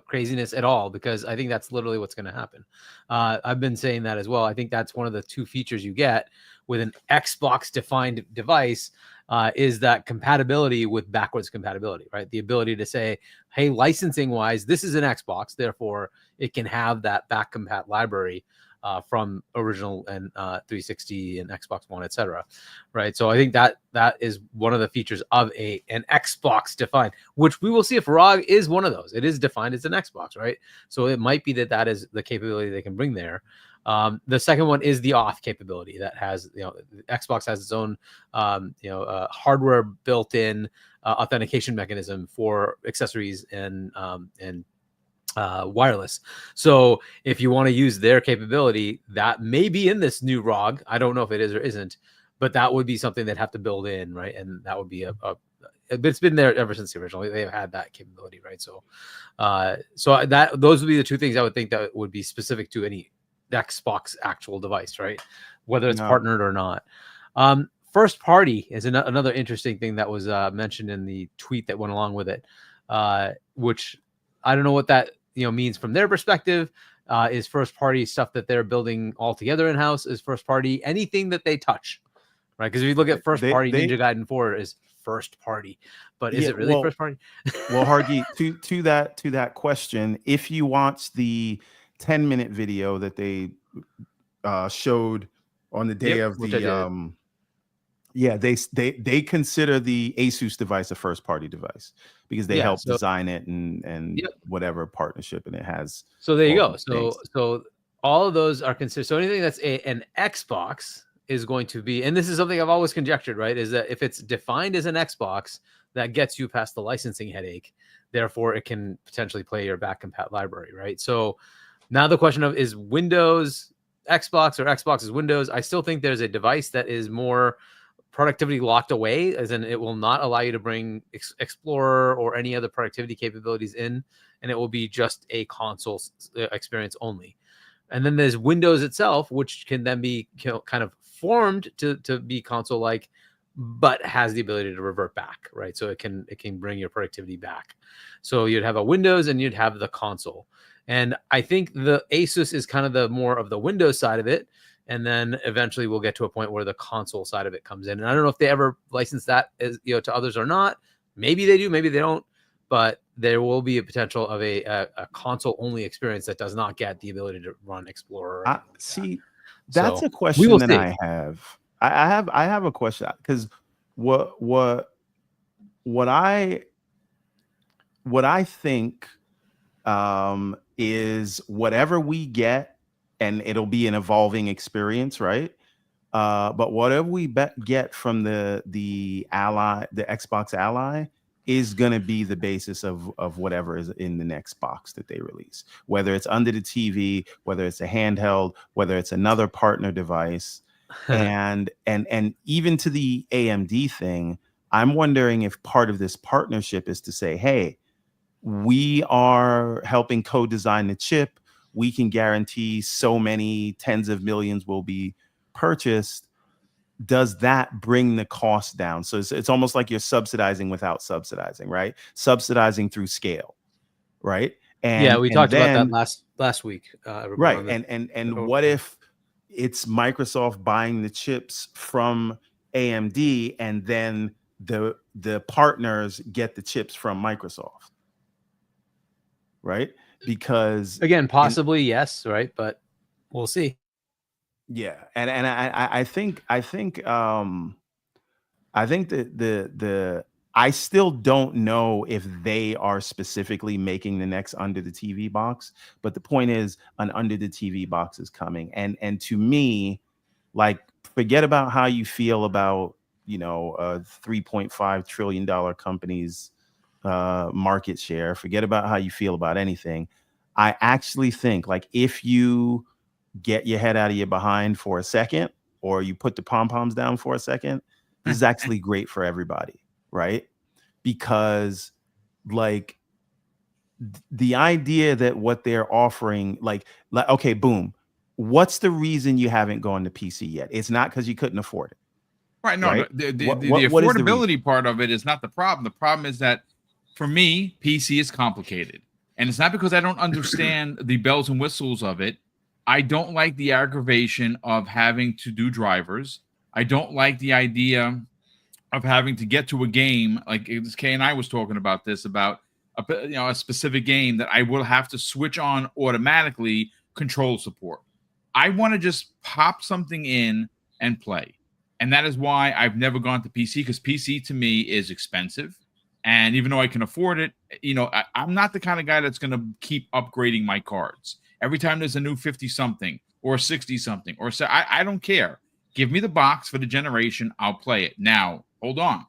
craziness at all, because I think that's literally what's going to happen. I've been saying that as well. I think that's one of the two features you get with an Xbox defined device, is that compatibility with backwards compatibility, right? The ability to say, hey, licensing wise, this is an Xbox, therefore it can have that back compat library from original and 360 and Xbox One, etc. Right. So I think that is one of the features of an Xbox defined, which we will see if ROG is one of those. It is defined as an Xbox, right? So it might be that is the capability they can bring there. The second one is the auth capability that has, Xbox has its own, hardware built-in authentication mechanism for accessories and wireless. So if you want to use their capability, that may be in this new ROG. I don't know if it is or isn't, but that would be something they'd have to build in, right? And that would be it's been there ever since the original. They've had that capability, right? So, those would be the two things I would think that would be specific to any Xbox actual device, right? Whether it's partnered or not. First party is another interesting thing that was mentioned in the tweet that went along with it, which I don't know what that means from their perspective. Is first party stuff that they're building all together in house? Is first party anything that they touch, right? Because if you look at first party, Ninja Gaiden 4 is first party, but is it really first party? Well, Hargi, to that question, if you watch the 10-minute video that they showed on the day of the they consider the Asus device a first party device because they helped design it and whatever partnership and it has. So there you go. So all of those are considered. So anything that's an Xbox is going to be, and this is something I've always conjectured, right? Is that if it's defined as an Xbox, that gets you past the licensing headache. Therefore, it can potentially play your back compat library, right? So now the question of is Windows Xbox or Xbox is Windows. I still think there's a device that is more productivity locked away, as in it will not allow you to bring Explorer or any other productivity capabilities in, and it will be just a console experience only. And then there's Windows itself, which can then be kind of formed to be console-like, but has the ability to revert back, right? So it can bring your productivity back. So you'd have a Windows and you'd have the console. And I think the Asus is kind of the more of the Windows side of it. And then eventually we'll get to a point where the console side of it comes in. And I don't know if they ever license that as to others or not. Maybe they do, maybe they don't. But there will be a potential of a console only experience that does not get the ability to run Explorer. That's a question that I have. I have a question because what I think is whatever we get, and it'll be an evolving experience, right? But whatever we get from the Ally, the Xbox Ally, is going to be the basis of whatever is in the next box that they release, whether it's under the TV, whether it's a handheld, whether it's another partner device. and even to the AMD thing, I'm wondering if part of this partnership is to say, hey, we are helping co-design the chip. we can guarantee so many tens of millions will be purchased, does that bring the cost down? So it's almost like you're subsidizing without subsidizing, right? Subsidizing through scale, right? And we talked about that last week. Right. And what if it's Microsoft buying the chips from AMD and then the partners get the chips from Microsoft? Right? Because again, possibly yes, right? But we'll see. Yeah, and I think that the I still don't know if they are specifically making the next under the TV box, but the point is an under the TV box is coming, and to me, like, forget about how you feel about, you know, a $3.5 trillion company's market share. Forget about how you feel about anything. I actually think, like, if you get your head out of your behind for a second, or you put the pom-poms down for a second, this is actually great for everybody, right? Because, like, the idea that what they're offering, like okay, boom, what's the reason you haven't gone to PC yet? It's not because you couldn't afford it. Right. No, right? the What is the affordability part of it is not the problem. The problem is that for me, PC is complicated. And it's not because I don't understand the bells and whistles of it. I don't like the aggravation of having to do drivers. I don't like the idea of having to get to a game. Like Kay and I was talking about this, about a specific game that I will have to switch on automatically control support. I want to just pop something in and play. And that is why I've never gone to PC, because PC to me is expensive. And even though I can afford it, I'm not the kind of guy that's going to keep upgrading my cards. Every time there's a new 50-something or 60-something, or I don't care. Give me the box for the generation. I'll play it. Now, hold on.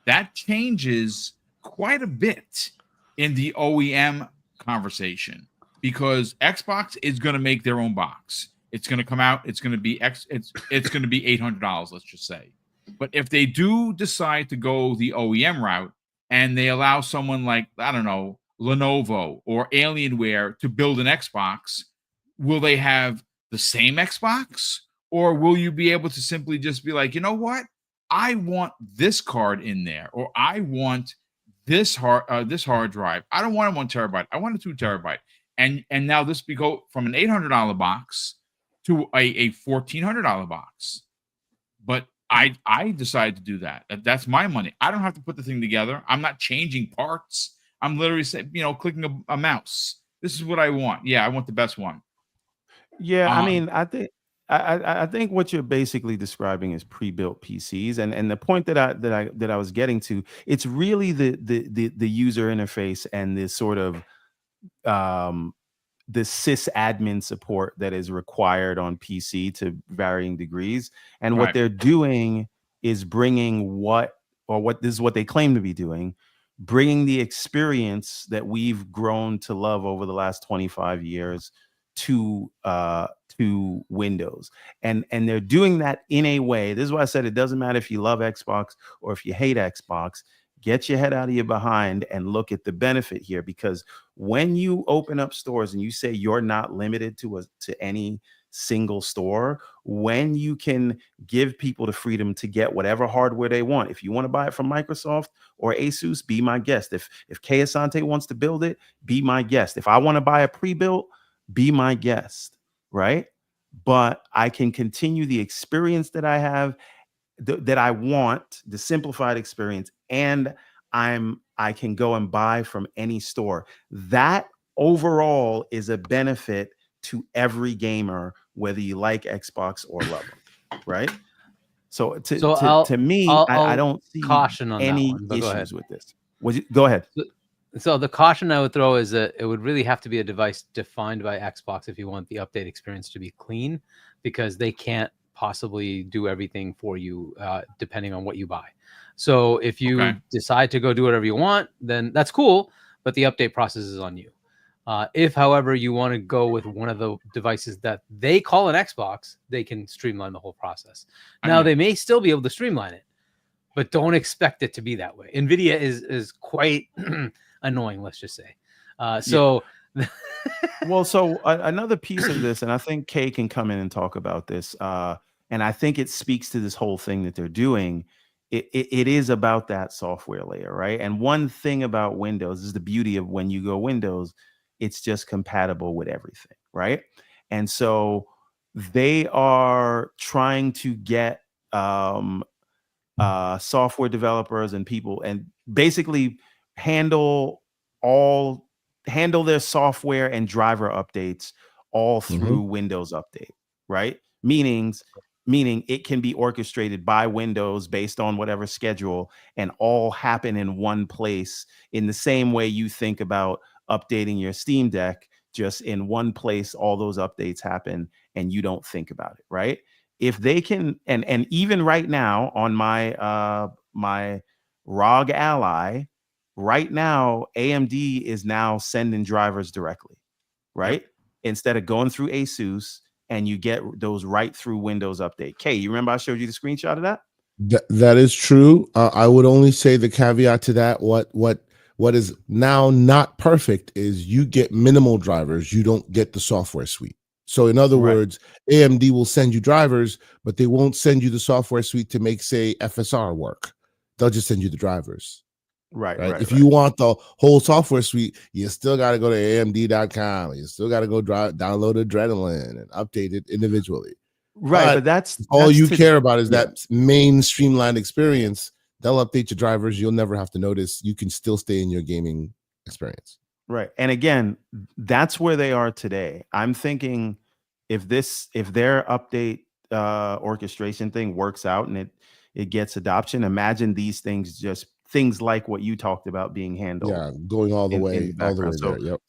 That changes quite a bit in the OEM conversation, because Xbox is going to make their own box. It's going to come out. It's going to be it's going to be $800, let's just say. But if they do decide to go the OEM route and they allow someone like, I don't know, Lenovo or Alienware to build an Xbox, will they have the same Xbox? Or will you be able to simply just be like, you know what? I want this card in there, or I want this hard drive. I don't want a 1 terabyte. I want a 2 terabyte. And now this be go from an $800 box to a $1,400 box. But I decided to do that. That's my money. I don't have to put the thing together. I'm not changing parts. I'm literally saying, clicking a mouse. This is what I want. Yeah, I want the best one. Yeah, I mean, I think what you're basically describing is pre-built PCs, and the point that I was getting to, it's really the user interface and this sort of the sysadmin support that is required on PC to varying degrees. And what they're doing is bringing this is what they claim to be doing, bringing the experience that we've grown to love over the last 25 years to Windows. And they're doing that in a way. This is why I said it doesn't matter if you love Xbox or if you hate Xbox. Get your head out of your behind and look at the benefit here, because when you open up stores and you say you're not limited to any single store, when you can give people the freedom to get whatever hardware they want. If you want to buy it from Microsoft or Asus, be my guest. If Kay Asante wants to build it, be my guest. If I want to buy a pre-built, be my guest, right? But I can continue the experience that I have, that I want, the simplified experience, and I can go and buy from any store. That overall is a benefit to every gamer, whether you like Xbox or love them, right? So to me, I don't see caution on any issues with this. Go ahead. So the caution I would throw is that it would really have to be a device defined by Xbox if you want the update experience to be clean, because they can't possibly do everything for you depending on what you buy. So if you decide to go do whatever you want, then that's cool, but the update process is on you. If, however, you want to go with one of the devices that they call an Xbox, they can streamline the whole process. Now, they may still be able to streamline it, but don't expect it to be that way. NVIDIA is quite annoying, let's just say. So Well, so another piece of this, and I think Kay can come in and talk about this, and I think it speaks to this whole thing that they're doing. It is about that software layer, right? And one thing about Windows is the beauty of when you go Windows, it's just compatible with everything, right? And so they are trying to get software developers and people and basically handle handle their software and driver updates all through Windows Update, right? Meaning it can be orchestrated by Windows based on whatever schedule and all happen in one place in the same way you think about updating your Steam Deck. Just in one place, all those updates happen and you don't think about it, right? If they can, and even right now on my my ROG Ally, right now AMD is now sending drivers directly, right? Yep. Instead of going through ASUS, and you get those right through Windows Update. Kay, you remember I showed you the screenshot of that? That is true. I would only say the caveat to that, what is now not perfect is you get minimal drivers, you don't get the software suite. So in other words, AMD will send you drivers, but they won't send you the software suite to make, say, FSR work. They'll just send you the drivers. Right. If you want the whole software suite, you still got to go to AMD.com. You still got to go download Adrenaline and update it individually. Right. But that's all you care about is that main streamlined experience. They'll update your drivers. You'll never have to notice. You can still stay in your gaming experience. Right. And again, that's where they are today. I'm thinking if their update orchestration thing works out and it gets adoption, imagine these things, just things like what you talked about being handled. Yeah, going all the way there. Yep.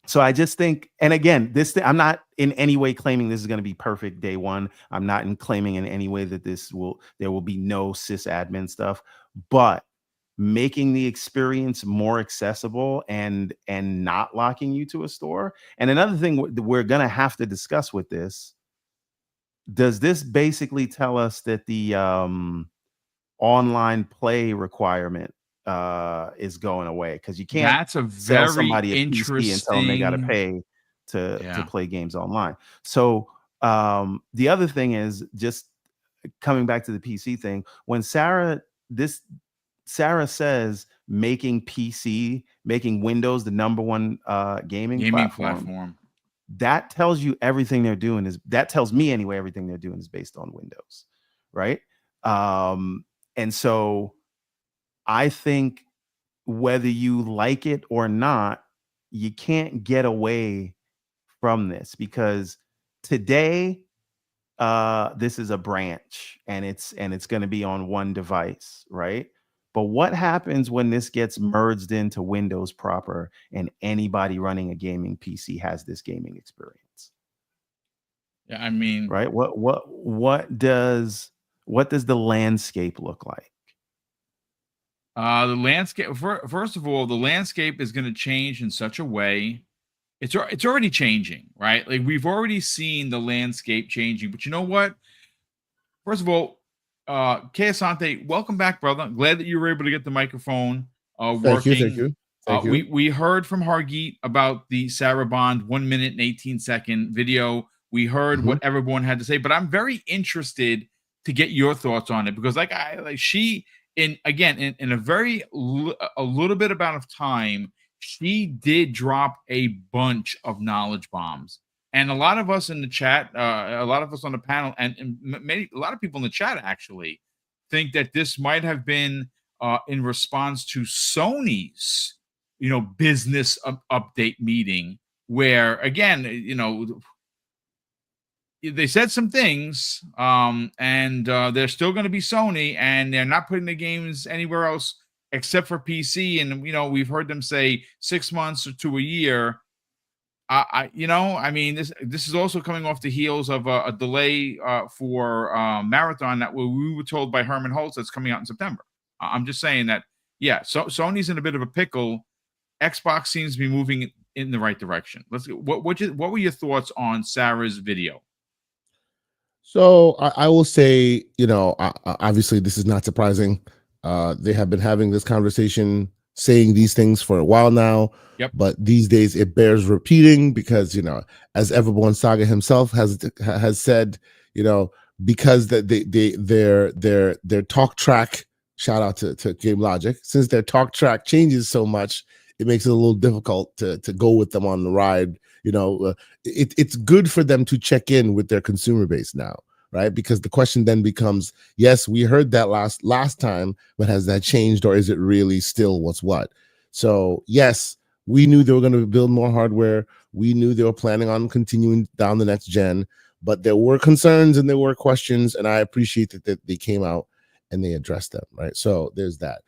So I just think, and again, I'm not in any way claiming this is going to be perfect day one. I'm not claiming in any way that there will be no sysadmin stuff, but making the experience more accessible and not locking you to a store. And another thing we're going to have to discuss with this, does this basically tell us that the online play requirement is going away? Because you can't That's a sell very somebody a PC and tell them they got to pay to play games online. So the other thing is, just coming back to the PC thing, when Sarah says making Windows the number one gaming platform, that tells you everything they're doing that tells me anyway, everything they're doing is based on Windows, right? And so I think whether you like it or not, you can't get away from this, because today this is a branch and it's going to be on one device, right? But what happens when this gets merged into Windows proper and anybody running a gaming PC has this gaming experience? Yeah, I mean, right? What does the landscape look like? The landscape, first of all, the landscape is going to change in such a way. It's already changing, right? Like, we've already seen the landscape changing. But you know what? First of all, Kay Asante, welcome back, brother. I'm glad that you were able to get the microphone working. Thank you. We heard from Hargeet about the Sarah Bond 1 minute and 18-second video. We heard what everyone had to say, but I'm very interested to get your thoughts on it, because in a little bit amount of time, she did drop a bunch of knowledge bombs. And a lot of us in the chat, a lot of us on the panel, and a lot of people in the chat actually think that this might have been in response to Sony's, business update meeting, where, again, they said some things, and they're still going to be Sony, and they're not putting the games anywhere else except for PC. And we've heard them say 6 months or to a year. This is also coming off the heels of a delay for Marathon that we were told by Herman Holtz that's coming out in September. I'm just saying that, so Sony's in a bit of a pickle. Xbox seems to be moving in the right direction. What were your thoughts on Sarah's video? So I will say, obviously this is not surprising. They have been having this conversation saying these things for a while now. Yep. But these days it bears repeating because, as Everborn Saga himself has said, because that their talk track, shout out to Game Logic, since their talk track changes so much, it makes it a little difficult to go with them on the ride. It's good for them to check in with their consumer base now, right? Because the question then becomes, yes, we heard that last time, but has that changed, or is it really still what's what? So yes, we knew they were going to build more hardware. We knew they were planning on continuing down the next gen, but there were concerns and there were questions, and I appreciate that they came out and they addressed them, right? So there's that.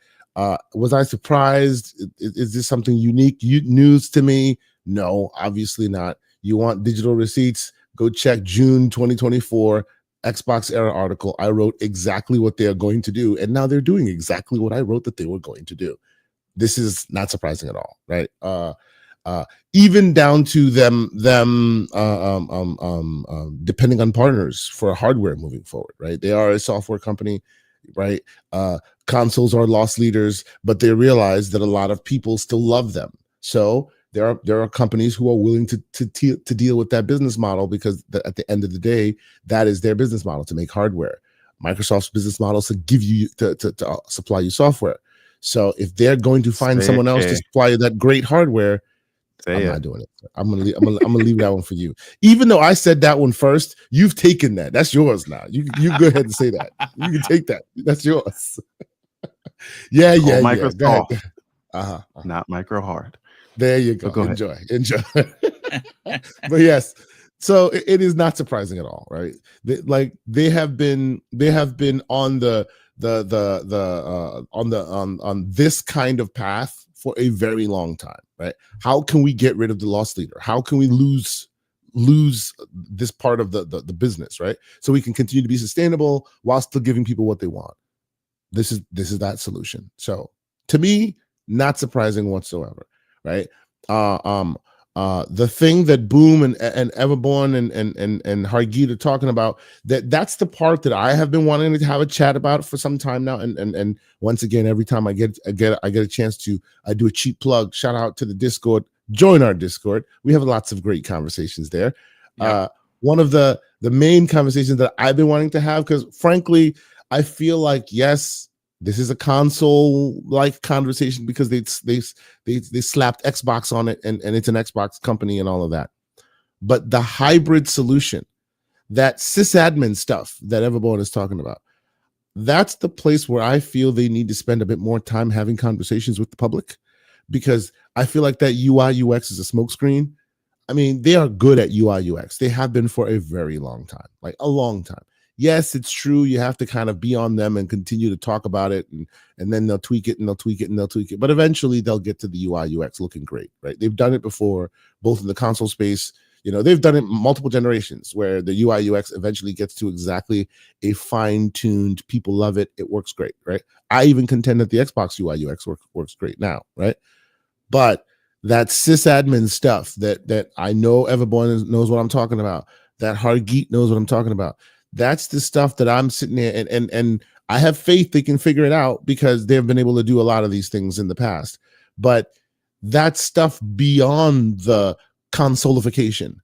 Was I surprised? Is this something unique news to me? No, obviously not. You want digital receipts? Go check June 2024 Xbox Era article. I wrote exactly what they are going to do, and now they're doing exactly what I wrote that they were going to do. This is not surprising at all, right? Even down to them depending on partners for hardware moving forward, right? They are a software company, right? Consoles are loss leaders, but they realize that a lot of people still love them. So there are companies who are willing to deal with that business model, because at the end of the day, that is their business model, to make hardware. Microsoft's business model is to give you to supply you software. So if they're going to find someone else to supply you that great hardware, I'm not doing it. I'm gonna leave that one for you. Even though I said that one first, you've taken that. That's yours now. You go ahead and say that. You can take that. That's yours. yeah. Microsoft, not Micro Hard. There you go. Go Enjoy. But yes, so it is not surprising at all, right? They have been on on this kind of path for a very long time, right? How can we get rid of the loss leader? How can we lose this part of the business, right? So we can continue to be sustainable while still giving people what they want. This is that solution. So to me, not surprising whatsoever, right? The thing that Boom and Everborn and Hargeet are talking about, that's the part that I have been wanting to have a chat about for some time now. And once again, every time I get a chance to, I do a cheap plug. Shout out to the Discord. Join our Discord. We have lots of great conversations there. Yep. One of the main conversations that I've been wanting to have, because frankly, I feel like, yes, this is a console-like conversation because they slapped Xbox on it, and it's an Xbox company and all of that. But the hybrid solution, that sysadmin stuff that Everborn is talking about, that's the place where I feel they need to spend a bit more time having conversations with the public, because I feel like that UI UX is a smokescreen. I mean, they are good at UI UX. They have been for a very long time, like a long time. Yes, it's true. You have to kind of be on them and continue to talk about it, and then they'll tweak it and they'll tweak it and they'll tweak it. But eventually they'll get to the UI UX looking great, right? They've done it before, both in the console space. They've done it multiple generations where the UI UX eventually gets to exactly a fine-tuned, people love it. It works great, right? I even contend that the Xbox UI UX works great now, right? But that sysadmin stuff that I know Everborn knows what I'm talking about, that Hargeet knows what I'm talking about. That's the stuff that I'm sitting there and I have faith they can figure it out, because they've been able to do a lot of these things in the past. But that stuff beyond the consolification,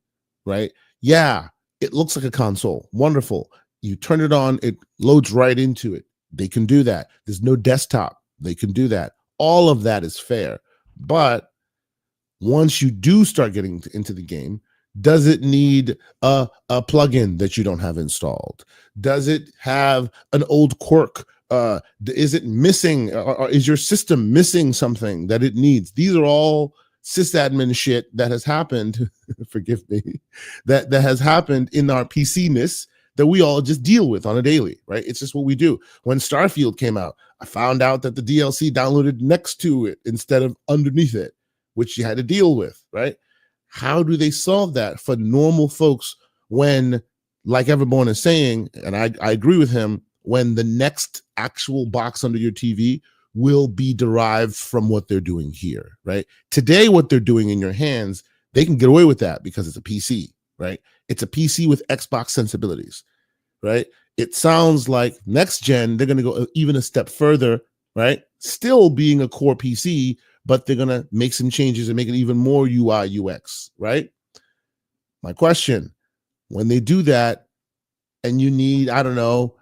right? Yeah, it looks like a console. Wonderful. You turn it on, it loads right into it. They can do that. There's no desktop. They can do that. All of that is fair. But once you do start getting into the game, does it need a plugin that you don't have installed? Does it have an old quirk? Is it missing, or is your system missing something that it needs? These are all sysadmin shit that has happened. Forgive me, that has happened in our PC-ness that we all just deal with on a daily, right? It's just what we do. When Starfield came out, I found out that the DLC downloaded next to it instead of underneath it, which you had to deal with, right? How do they solve that for normal folks when, like Everborn is saying, and I agree with him, when the next actual box under your TV will be derived from what they're doing here, right? Today, what they're doing in your hands, they can get away with that because it's a PC, right? It's a PC with Xbox sensibilities, right? It sounds like next gen, they're going to go even a step further, right? Still being a core PC, but they're going to make some changes and make it even more UI UX, right? My question, when they do that and you need, I don't know,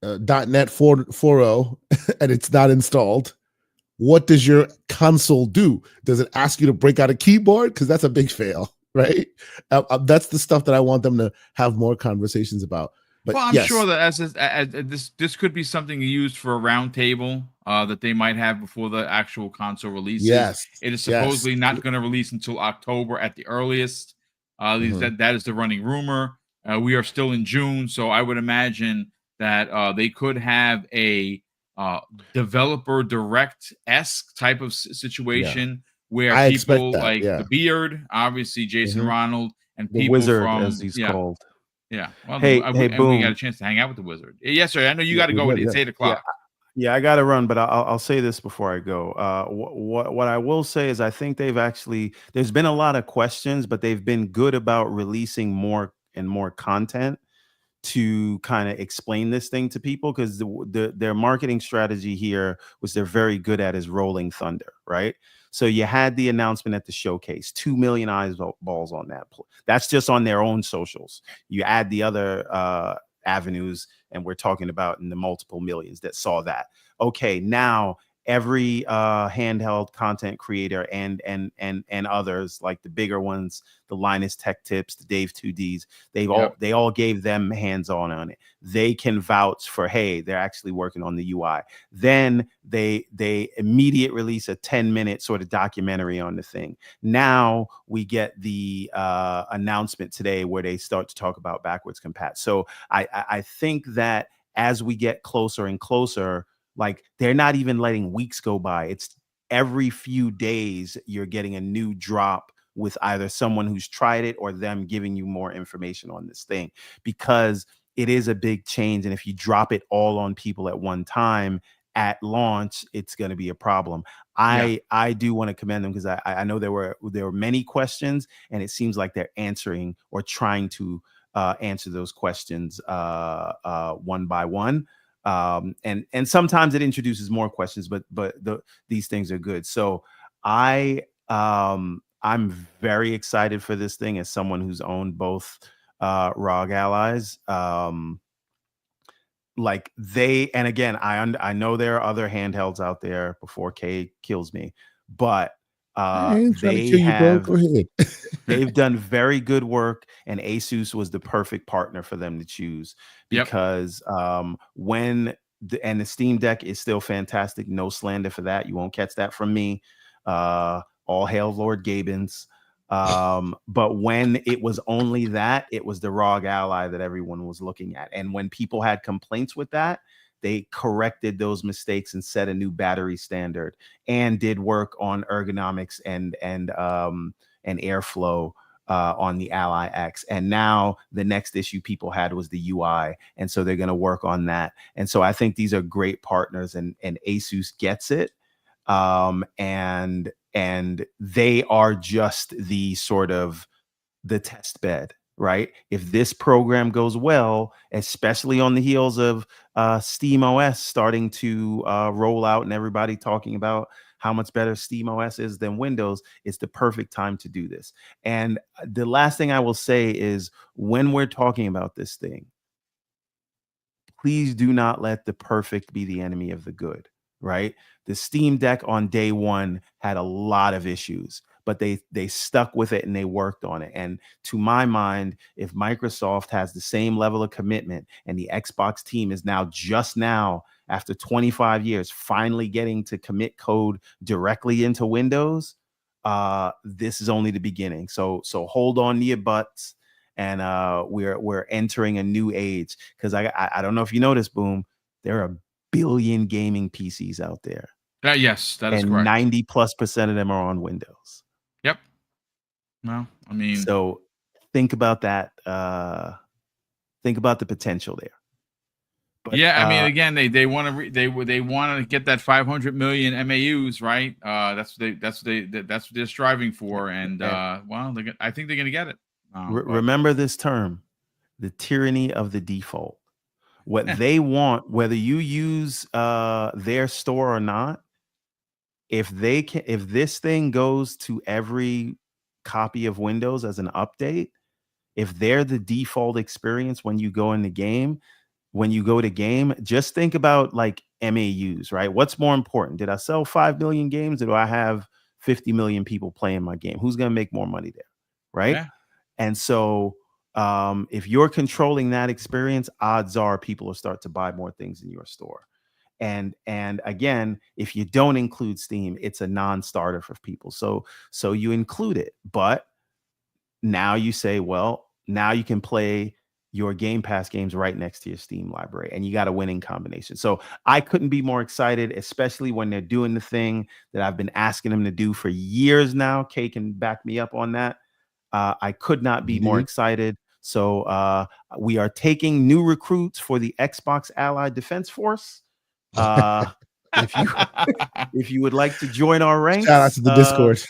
.NET 4.0 and it's not installed, what does your console do? Does it ask you to break out a keyboard? Because that's a big fail, right? That's the stuff that I want them to have more conversations about. But well, I'm yes, sure that as this could be something used for a roundtable that they might have before the actual console releases. yes, It is yes. supposedly not going to release until October at the earliest. Mhm. That is the running rumor. We are still in June, so I would imagine that they could have a developer direct-esque type of situation where I expect people that. like Yeah. the Beard, obviously Jason Mhm. Ronald, and The people wizard, from as he's called. yeah. Well, Hey, and we got Boom. a chance to hang out with the wizard. Yes, sir. I know you Yeah, got to we go. did, It's yeah. 8:00. Yeah, I got to run, but I'll say this before I go. What I will say is I think there's been a lot of questions, but they've been good about releasing more and more content to kind of explain this thing to people, because their marketing strategy here was they're very good at is rolling thunder, right? So you had the announcement at the showcase, 2 million eyeballs on that. That's just on their own socials. You add the other avenues, and we're talking about in the multiple millions that saw that. Okay, now every handheld content creator and others, like the bigger ones, the Linus Tech Tips, the Dave 2Ds, they all gave them hands on it. They can vouch for, hey, they're actually working on the UI. Then they immediate release a 10-minute sort of documentary on the thing. Now we get the announcement today where they start to talk about backwards compat. So I think that as we get closer and closer, like, they're not even letting weeks go by. It's every few days you're getting a new drop with either someone who's tried it or them giving you more information on this thing, because it is a big change. And if you drop it all on people at one time at launch, it's going to be a problem. I do want to commend them, because I know there were many questions, and it seems like they're answering or trying to answer those questions one by one. And sometimes it introduces more questions, but these things are good. So I'm very excited for this thing as someone who's owned both ROG allies. Like, and again, I know there are other handhelds out there before K kills me, but I ain't trying to they kill you, bro. have Go ahead. they've done very good work, and Asus was the perfect partner for them to choose, Yep. because when the Steam Deck is still fantastic. No slander for that. You won't catch that from me. All hail Lord Gabens. But when it was only that, it was the ROG Ally that everyone was looking at. And when people had complaints with that, they corrected those mistakes and set a new battery standard, and did work on ergonomics and airflow on the Ally X. And now the next issue people had was the UI. And so they're going to work on that. And so I think these are great partners, and Asus gets it. And they are just the sort of the test bed, right? If this program goes well, especially on the heels of Steam OS starting to roll out, and everybody talking about how much better Steam OS is than Windows, it's the perfect time to do this. And the last thing I will say is, when we're talking about this thing, please do not let the perfect be the enemy of the good, right? The Steam Deck on day one had a lot of issues, but they stuck with it and they worked on it. And to my mind, if Microsoft has the same level of commitment, and the Xbox team is just now, after 25 years, finally getting to commit code directly into Windows, this is only the beginning. So hold on to your butts. And we're entering a new age, because I don't know if you noticed, Boom, there are a billion gaming PCs out there. Yes, that is and correct. 90+% of them are on Windows. Yep. Well, I mean, So think about that. Think about the potential there. But, yeah, I mean, again, they want to they want to get that 500 million MAUs, right? That's what they're striving for, and well, I think they're going to get it. Remember this term, the tyranny of the default. What they want, whether you use their store or not, if this thing goes to every copy of Windows as an update, if they're the default experience when you go in the game, just think about like MAUs, right? What's more important? Did I sell 5 million games, or do I have 50 million people playing my game? Who's going to make more money there, right? Yeah. And so if you're controlling that experience, odds are people will start to buy more things in your store. And again, if you don't include Steam, it's a non-starter for people. So you include it, but now you say, well, now you can play your Game Pass games right next to your Steam library, and you got a winning combination. So I couldn't be more excited, especially when they're doing the thing that I've been asking them to do for years now. Kay can back me up on that. I could not be more excited. So we are taking new recruits for the Xbox Allied Defense Force. If you would like to join our ranks, shout out to the Discord.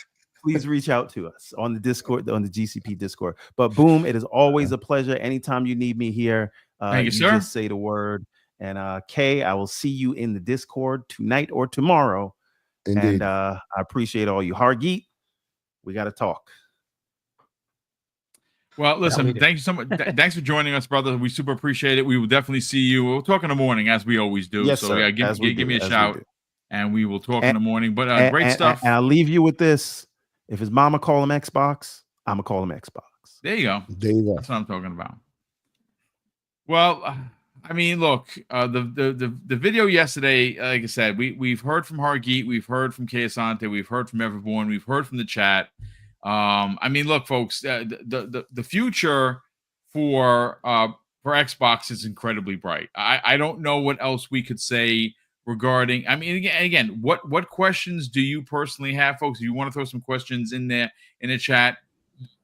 Please reach out to us on the Discord, on the GCP Discord. But Boom, it is always a pleasure. Anytime you need me here, Thank you, sir. just say the word. And Kay, I will see you in the Discord tonight or tomorrow. Indeed. And I appreciate all you. Hargeet, we got to talk. Well, listen, thank you so much. Thanks for joining us, brother. We super appreciate it. We will definitely see you. We'll talk in the morning, as we always do. Yes, so sir. Yeah, give me a shout, and we will talk in the morning. But great stuff. And I'll leave you with this. If his mama call him Xbox, I'm gonna call him Xbox. There you go. There you go. That's what I'm talking about. Well, I mean, look, the video yesterday, like I said, we've heard from Hargeet, we've heard from Asante, we've heard from Everborn, we've heard from the chat. I mean, look, folks, the future for Xbox is incredibly bright. I don't know what else we could say regarding. I mean, again, what questions do you personally have, folks? If you want to throw some questions in there in the chat,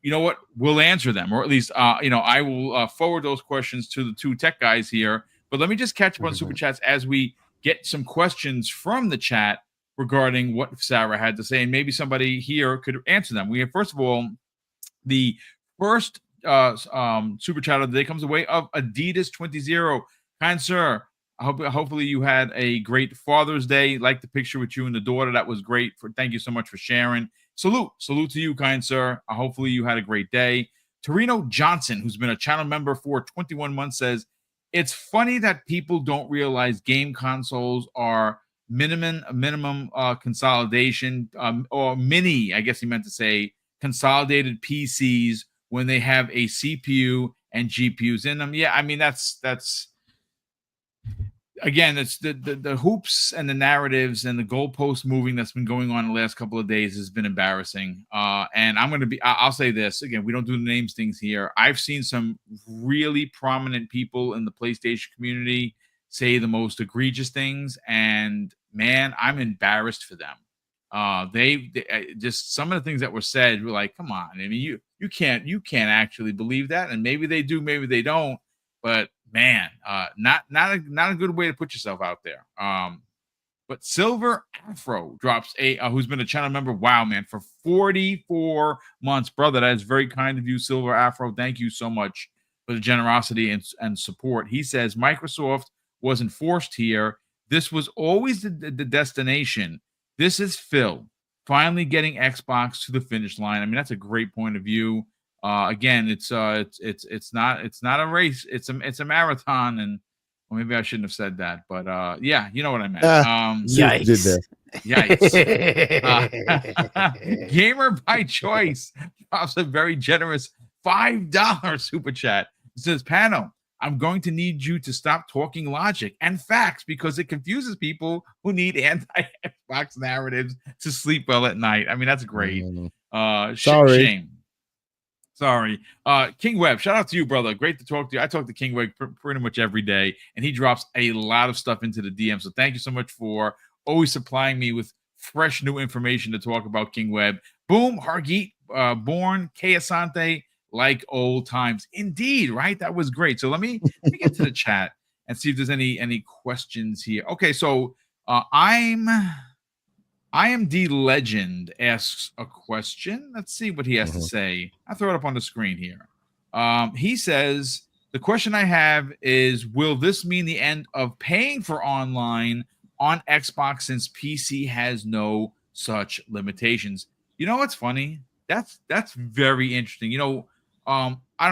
you know what? We'll answer them, or at least, I will forward those questions to the two tech guys here. But let me just catch up on super chats as we get some questions from the chat regarding what Sarah had to say, and maybe somebody here could answer them. We have, first of all, the first super chat of the day comes away of Adidas 20. Kind sir, hopefully you had a great Father's Day. Like the picture with you and the daughter, that was great. Thank you so much for sharing. Salute to you, kind sir. Hopefully you had a great day. Torino Johnson, who's been a channel member for 21 months, says it's funny that people don't realize game consoles are minimum consolidation, or mini, I guess he meant to say, consolidated PCs when they have a CPU and GPUs in them. Yeah, I mean, that's again, it's the hoops and the narratives and the goalpost moving that's been going on the last couple of days has been embarrassing. And I'll say this again, we don't do the names things here. I've seen some really prominent people in the PlayStation community say the most egregious things, and man, I'm embarrassed for them. They just, some of the things that were said were like, come on. I mean, you can't actually believe that. And maybe they do, maybe they don't, but man, not a good way to put yourself out there. But Silver Afro drops who's been a channel member. Wow, man, for 44 months, brother. That is very kind of you, Silver Afro. Thank you so much for the generosity and support. He says Microsoft wasn't forced here. This was always the destination. This is Phil finally getting Xbox to the finish line. I mean, that's a great point of view. Again, it's not a race. It's a marathon, and well, maybe I shouldn't have said that, but yeah, you know what I meant. Yikes! Yikes! Gamer by Choice drops a very generous $5 super chat. It says, "Pano, I'm going to need you to stop talking logic and facts because it confuses people who need anti-Xbox narratives to sleep well at night." I mean, that's great. Sorry. Shame. Sorry. King Webb, shout out to you, brother. Great to talk to you. I talk to King Webb pretty much every day, and he drops a lot of stuff into the DM. So thank you so much for always supplying me with fresh new information to talk about, King Webb. Boom, Hargeet, Born, Asante, like old times. Indeed, right? That was great. So let me get to the chat and see if there's any questions here. Okay, so AMD Legend asks a question. Let's see what he has to say. I'll throw it up on the screen here. He says, The question I have is, will this mean the end of paying for online on Xbox since PC has no such limitations? You know what's funny? That's very interesting. I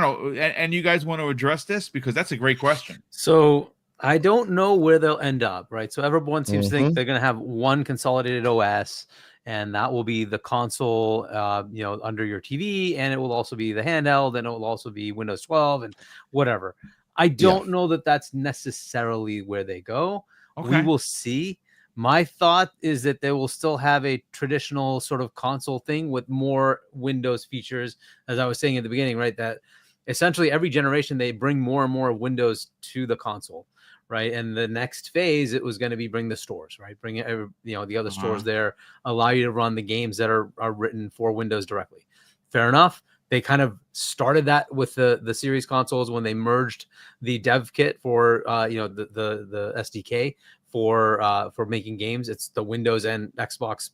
don't know, and you guys want to address this because that's a great question. So I don't know where they'll end up, right? So everyone seems to think Mhm. they're going to have one consolidated OS, and that will be the console, under your TV, and it will also be the handheld, and it will also be Windows 12 and whatever. I don't know that that's necessarily where they go. We Okay. will see. My thought is that they will still have a traditional sort of console thing with more Windows features, as I was saying at the beginning, right? That essentially every generation they bring more and more Windows to the console, right? And the next phase, it was going to be bring the stores, right? Bring the other stores there, allow you to run the games that are written for Windows directly. Fair enough. They kind of started that with the series consoles when they merged the dev kit for the SDK for making games. It's the Windows and Xbox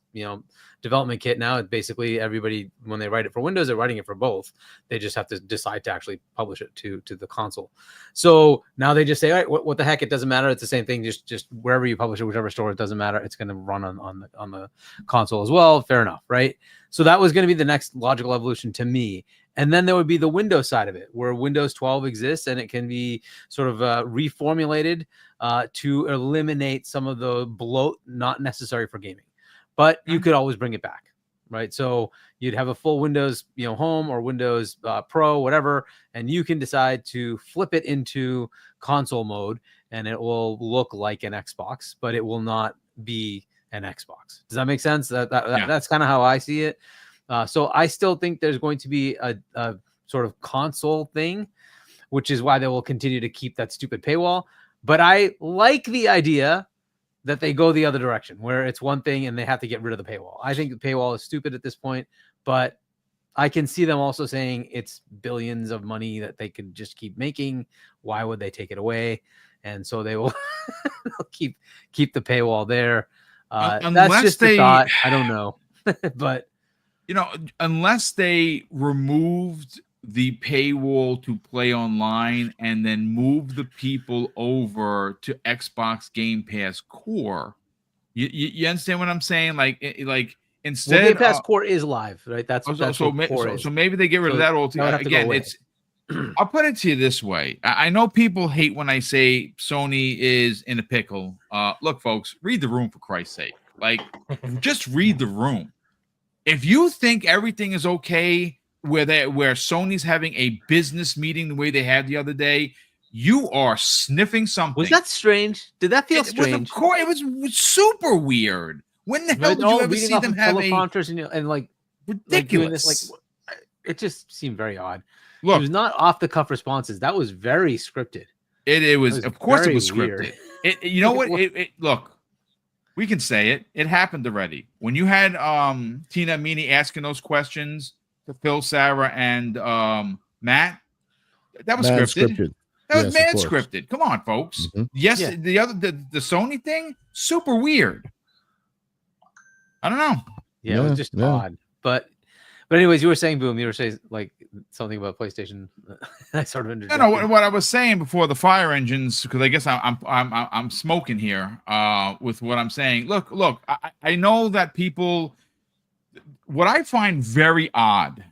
development kit now. Basically everybody, when they write it for Windows, they're writing it for both. They just have to decide to actually publish it to the console. So now they just say, all right, what the heck, it doesn't matter, it's the same thing, just wherever you publish it, whichever store, it doesn't matter, it's going to run on the console as well. Fair enough, right? So that was going to be the next logical evolution to me. And then there would be the Windows side of it, where Windows 12 exists and it can be sort of reformulated to eliminate some of the bloat not necessary for gaming. But you could always bring it back, right? So you'd have a full Windows, Home or Windows Pro, whatever, and you can decide to flip it into console mode, and it will look like an Xbox, but it will not be an Xbox. Does that make sense? That's kind of how I see it. So I still think there's going to be a sort of console thing, which is why they will continue to keep that stupid paywall. But I like the idea that they go the other direction, where it's one thing and they have to get rid of the paywall. I think the paywall is stupid at this point, but I can see them also saying it's billions of money that they could just keep making. Why would they take it away? And so they will keep the paywall there. That's just a thought. I don't know. But unless they removed the paywall to play online and then move the people over to Xbox Game Pass Core, you understand what I'm saying? Like instead, Game Pass Core is live, right? That's so maybe they get rid of that altogether. Again, it's I'll put it to you this way. I know people hate when I say Sony is in a pickle. Look, folks, read the room for Christ's sake. Like, just read the room. If you think everything is okay where Sony's having a business meeting the way they had the other day, you are sniffing something. Was that strange? Did that feel strange? It was super weird. When the hell did you ever see them have and like ridiculous? It just seemed very odd. Look, it was not off the cuff responses. That was very scripted. It was of course it was scripted. You know what? Look. We can say it. It happened already. When you had Tina Meany asking those questions to Phil, Sarah, and Matt, that was scripted. That was mad scripted. Come on, folks. Mm-hmm. Yes, yeah. The Sony thing, super weird. I don't know. Yeah, it was just odd. But anyways, you were saying, Boom. You were saying like something about PlayStation. I sort of understood. No, what I was saying before the fire engines, because I guess I'm smoking here with what I'm saying. Look, I know that people. What I find very odd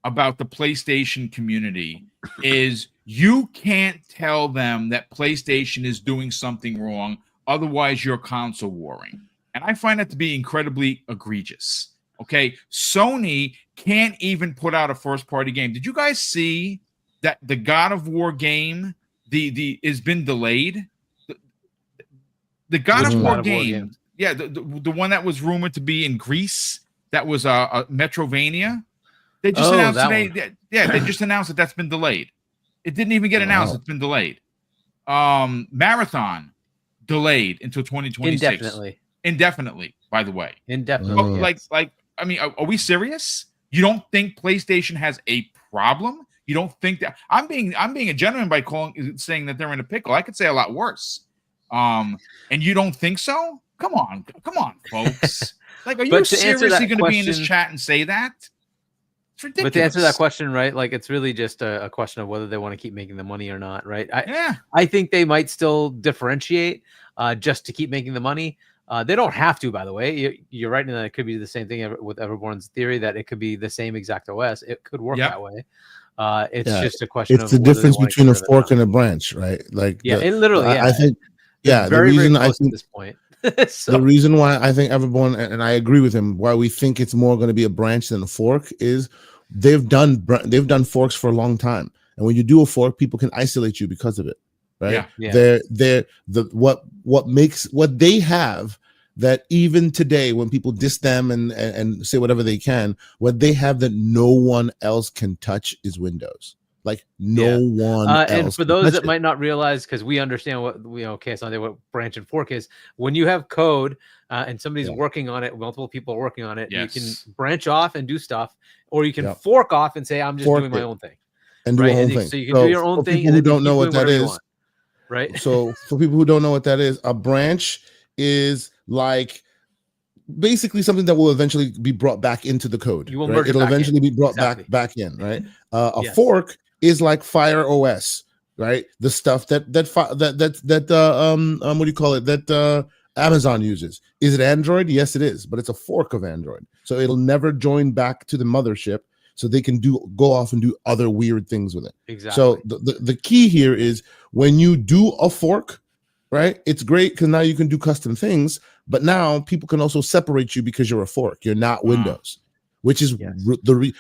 about the PlayStation community is you can't tell them that PlayStation is doing something wrong, otherwise you're console warring, and I find that to be incredibly egregious. Okay, Sony can't even put out a first-party game. Did you guys see that the God of War game has been delayed? The God of War game, yeah, the one that was rumored to be in Greece, that was a Metrovania. They just announced today. They just announced that that's been delayed. It didn't even get announced. It's been delayed. Marathon delayed until 2026. Indefinitely, by the way. Indefinitely. Like. I mean, are we serious? You don't think PlayStation has a problem? You don't think that I'm being a gentleman by saying that they're in a pickle. I could say a lot worse. And you don't think so? Come on, folks. Like, are you seriously going to be in this chat and say that? It's ridiculous. But to answer that question, right, like it's really just a question of whether they want to keep making the money or not, right? I think they might still differentiate just to keep making the money. They don't have to, by the way. You're right in that it could be the same thing with Everborn's theory that it could be the same exact OS. It could work that way. It's just a question of the difference between a fork and a branch, right? Like it literally. I think the very, reason very I think at this point. The reason why I think Everborn, and I agree with him, why we think it's more going to be a branch than a fork is they've done forks for a long time, and when you do a fork, people can isolate you because of it, right? What they have that even today, when people diss them and say whatever they can, what they have that no one else can touch is Windows. Like no one else. And for those that might not realize, because we understand what what branch and fork is, when you have code and somebody's working on it, multiple people are working on it, you can branch off and do stuff, or you can fork off and say, I'm just doing my own thing. And do a whole thing. So you can do your own thing. People who don't know what that is, right? So for people who don't know what that is, a branch is like basically something that will eventually be brought back into the code. It'll eventually be brought back in, right? A fork is like Fire OS, right? The stuff that what do you call it? That Amazon uses. Is it Android? Yes, it is, but it's a fork of Android. So it'll never join back to the mothership, so they can go off and do other weird things with it. Exactly. So the key here is when you do a fork, right? It's great because now you can do custom things, but now people can also separate you because you're a fork. You're not Windows. Which is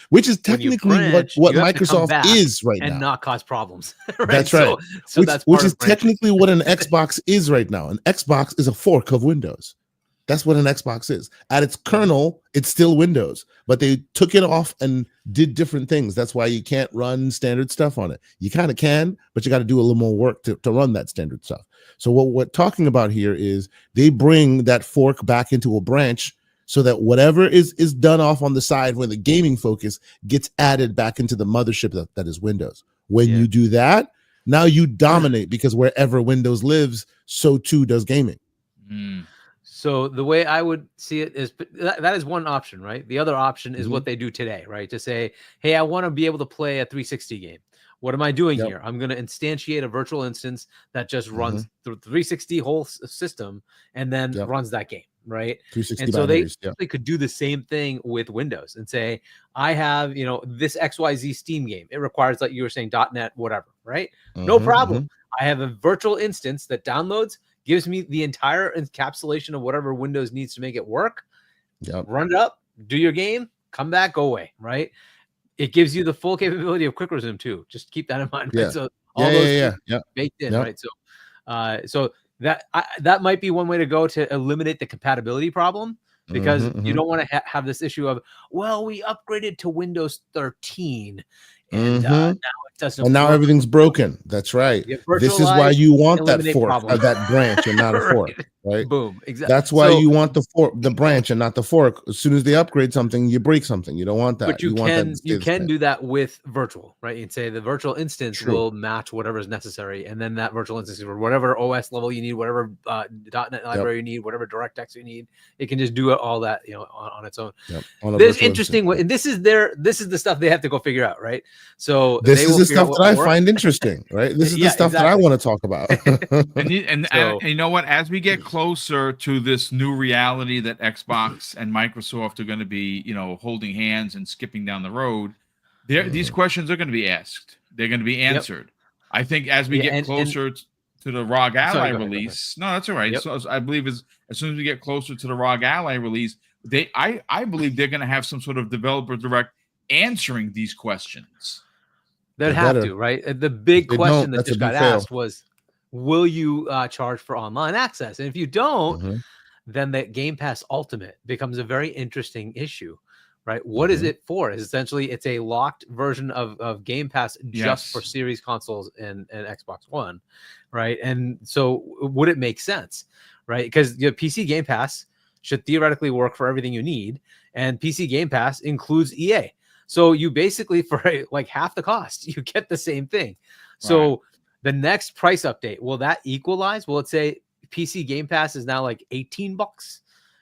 which is technically what Microsoft is right now, and not cause problems. Right? That's right. So which is technically what an Xbox is right now. An Xbox is a fork of Windows. That's what an Xbox is. At its kernel, it's still Windows, but they took it off and did different things. That's why you can't run standard stuff on it. You kind of can, but you got to do a little more work to run that standard stuff. So what we're talking about here is they bring that fork back into a branch, so that whatever is done off on the side where the gaming focus gets added back into the mothership that is Windows. When you do that, now you dominate, because wherever Windows lives, so too does gaming. So the way I would see it is that is one option, right? The other option is what they do today, right? To say, hey, I want to be able to play a 360 game. What am I doing here? I'm going to instantiate a virtual instance that just runs through 360 whole system and then runs that game. Right. And so they could do the same thing with Windows and say, I have, this XYZ Steam game. It requires, like you were saying, .NET, whatever. Right. No problem. I have a virtual instance that downloads, gives me the entire encapsulation of whatever Windows needs to make it work. Run it up, do your game, come back, go away. Right. It gives you the full capability of quick resume too. Just keep that in mind. Right? So all those baked in. Right. So that might be one way to go to eliminate the compatibility problem, because you don't want to have this issue of, well, we upgraded to Windows 13 and now it doesn't. And now everything's broken. That's right. This is why you want that fork, that branch, and not a fork. Right. Boom. Exactly. That's why you want the branch and not the fork. As soon as they upgrade something, you break something. You don't want that. But you can do that with virtual, right? You'd say the virtual instance will match whatever is necessary, and then that virtual instance, or whatever OS level you need, whatever .NET library you need, whatever DirectX you need, it can just do all that on its own. This interesting way. This is the stuff they have to go figure out, right? So this is the stuff that I find interesting, right? This is the stuff that I want to talk about. and you know what? As we get closer to this new reality that Xbox and Microsoft are going to be, holding hands and skipping down the road, these questions are going to be asked. They're going to be answered. I think as we get closer to the ROG Ally release, no, that's all right. So I believe as soon as we get closer to the ROG Ally release, I believe they're going to have some sort of developer direct answering these questions. They'd have to, right? The big question that just got asked was, will you charge for online access? And if you don't, then the Game Pass Ultimate becomes a very interesting issue, right? What is it for? Essentially, it's a locked version of Game Pass just for Series consoles and Xbox One, right? And so would it make sense, right? Because PC Game Pass should theoretically work for everything you need, and PC Game Pass includes EA. So you basically, for like half the cost, you get the same thing. So the next price update, will that equalize? Will it say PC Game Pass is now like $18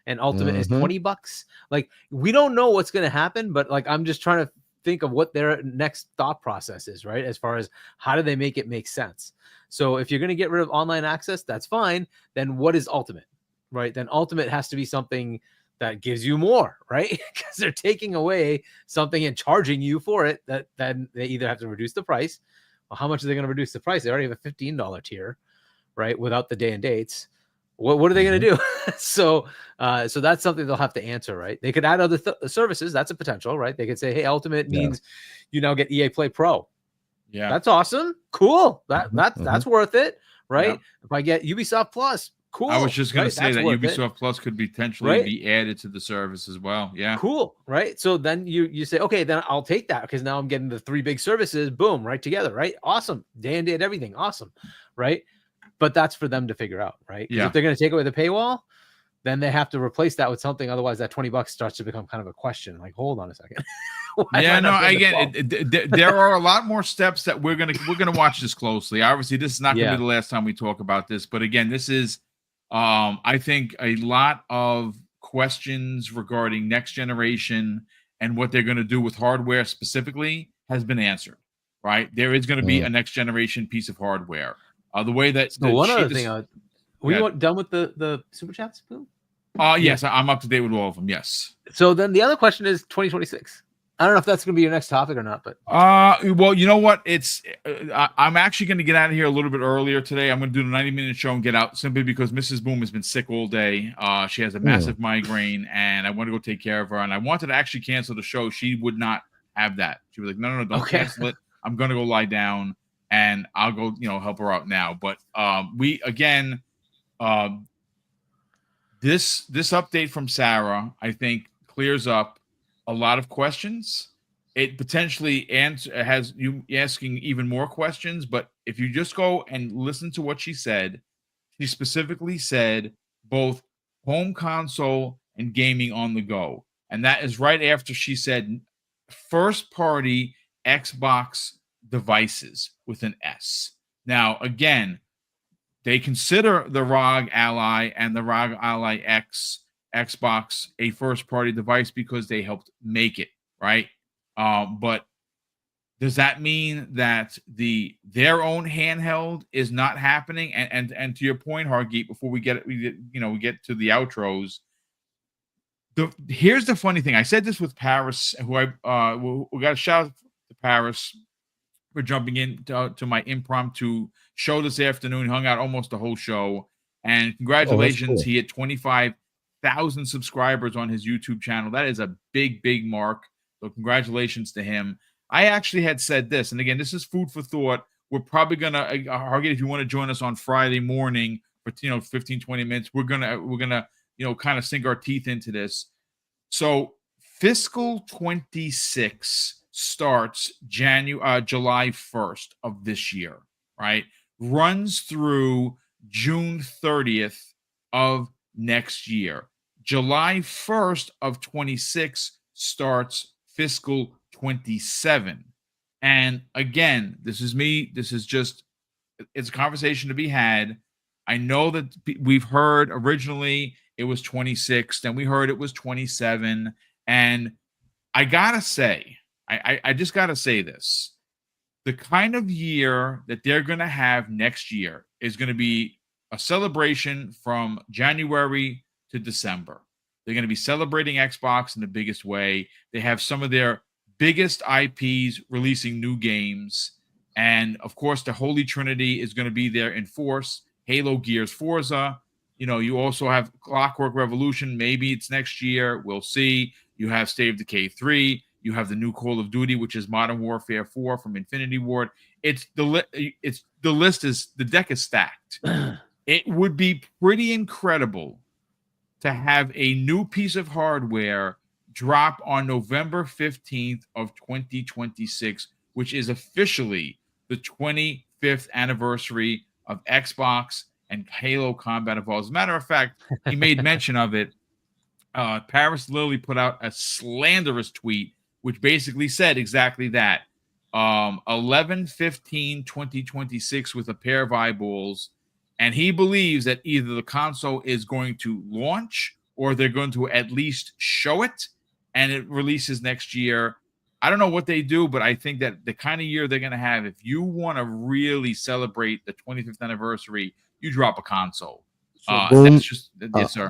and Ultimate is $20? Like, we don't know what's going to happen, but like, I'm just trying to think of what their next thought process is, right? As far as how do they make it make sense. So if you're going to get rid of online access, that's fine. Then what is ultimate, right? Then ultimate has to be something that gives you more, right? Because they're taking away something and charging you for it. That then they either have to reduce the price. Well, how much are they going to reduce the price? They already have a $15 tier, right? Without the day and dates. What are they going to do? So that's something they'll have to answer, right? They could add other services. That's a potential, right? They could say, hey, ultimate means you now get EA Play Pro. Yeah, that's awesome. Cool. That's worth it, right? Yeah. If I get Ubisoft Plus, cool. I was just going to say that Ubisoft Plus could potentially be added to the service as well. Yeah, cool, right? So then you say, okay, then I'll take that because now I'm getting the 3 big services, boom, right together, right? Awesome, day and date, everything, awesome, right? But that's for them to figure out, right? Yeah. If they're going to take away the paywall, then they have to replace that with something. Otherwise, that $20 starts to become kind of a question. Like, hold on a second. Yeah, no, again, there are a lot more steps that we're gonna watch this closely. Obviously, this is not gonna be the last time we talk about this, but again, this is I think a lot of questions regarding next generation and what they're going to do with hardware specifically has been answered, right? There is going to be a next generation piece of hardware. The way that one other thing, were you done with the super chats? Yes, I'm up to date with all of them. Yes. So then the other question is 2026. I don't know if that's going to be your next topic or not, but well, you know what? I'm actually going to get out of here a little bit earlier today. I'm going to do the 90-minute show and get out simply because Mrs. Boom has been sick all day. She has a massive migraine, and I want to go take care of her. And I wanted to actually cancel the show. She would not have that. She was like, "No, don't cancel it. I'm going to go lie down, and I'll go, help her out now." But this update from Sarah, I think, clears up a lot of questions. It potentially has you asking even more questions, but if you just go and listen to what she said, she specifically said both home console and gaming on the go. And that is right after she said first-party Xbox devices with an S. Now, again, they consider the ROG Ally and the ROG Ally X Xbox a first-party device because they helped make it, right? But does that mean that their own handheld is not happening? And to your point, Hargeet, before we get to the outros, here's the funny thing. I said this with Paris, who we got a shout out to Paris for jumping in to my impromptu show this afternoon. Hung out almost the whole show, and congratulations, he hit 25,000 subscribers on his YouTube channel. That is a big mark. So congratulations to him. I actually had said this, and again, this is food for thought. We're probably gonna Hargeet, if you want to join us on Friday morning for 15-20 minutes, we're gonna kind of sink our teeth into this. So fiscal 26 starts July 1st of this year, right? Runs through June 30th of next year. July 1st of 26 starts fiscal 27. And again, this is me. This is just, it's a conversation to be had. I know that we've heard originally it was 26, then we heard it was 27. And I gotta say, I just gotta say this. The kind of year that they're gonna have next year is gonna be a celebration from January to December. They're going to be celebrating Xbox in the biggest way. They have some of their biggest IPs releasing new games. And, of course, the Holy Trinity is going to be there in force. Halo, Gears, Forza. You also have Clockwork Revolution. Maybe it's next year. We'll see. You have State of Decay 3. You have the new Call of Duty, which is Modern Warfare 4 from Infinity Ward. The deck is stacked. It would be pretty incredible to have a new piece of hardware drop on November 15th of 2026, which is officially the 25th anniversary of Xbox and Halo Combat Evolved. As a matter of fact, he made mention of it. Paris Lily put out a slanderous tweet, which basically said exactly that. 11/15/2026 with a pair of eyeballs. And he believes that either the console is going to launch or they're going to at least show it, and it releases next year. I don't know what they do, but I think that the kind of year they're going to have, if you want to really celebrate the 25th anniversary, you drop a console. Boom. That's just yes, sir.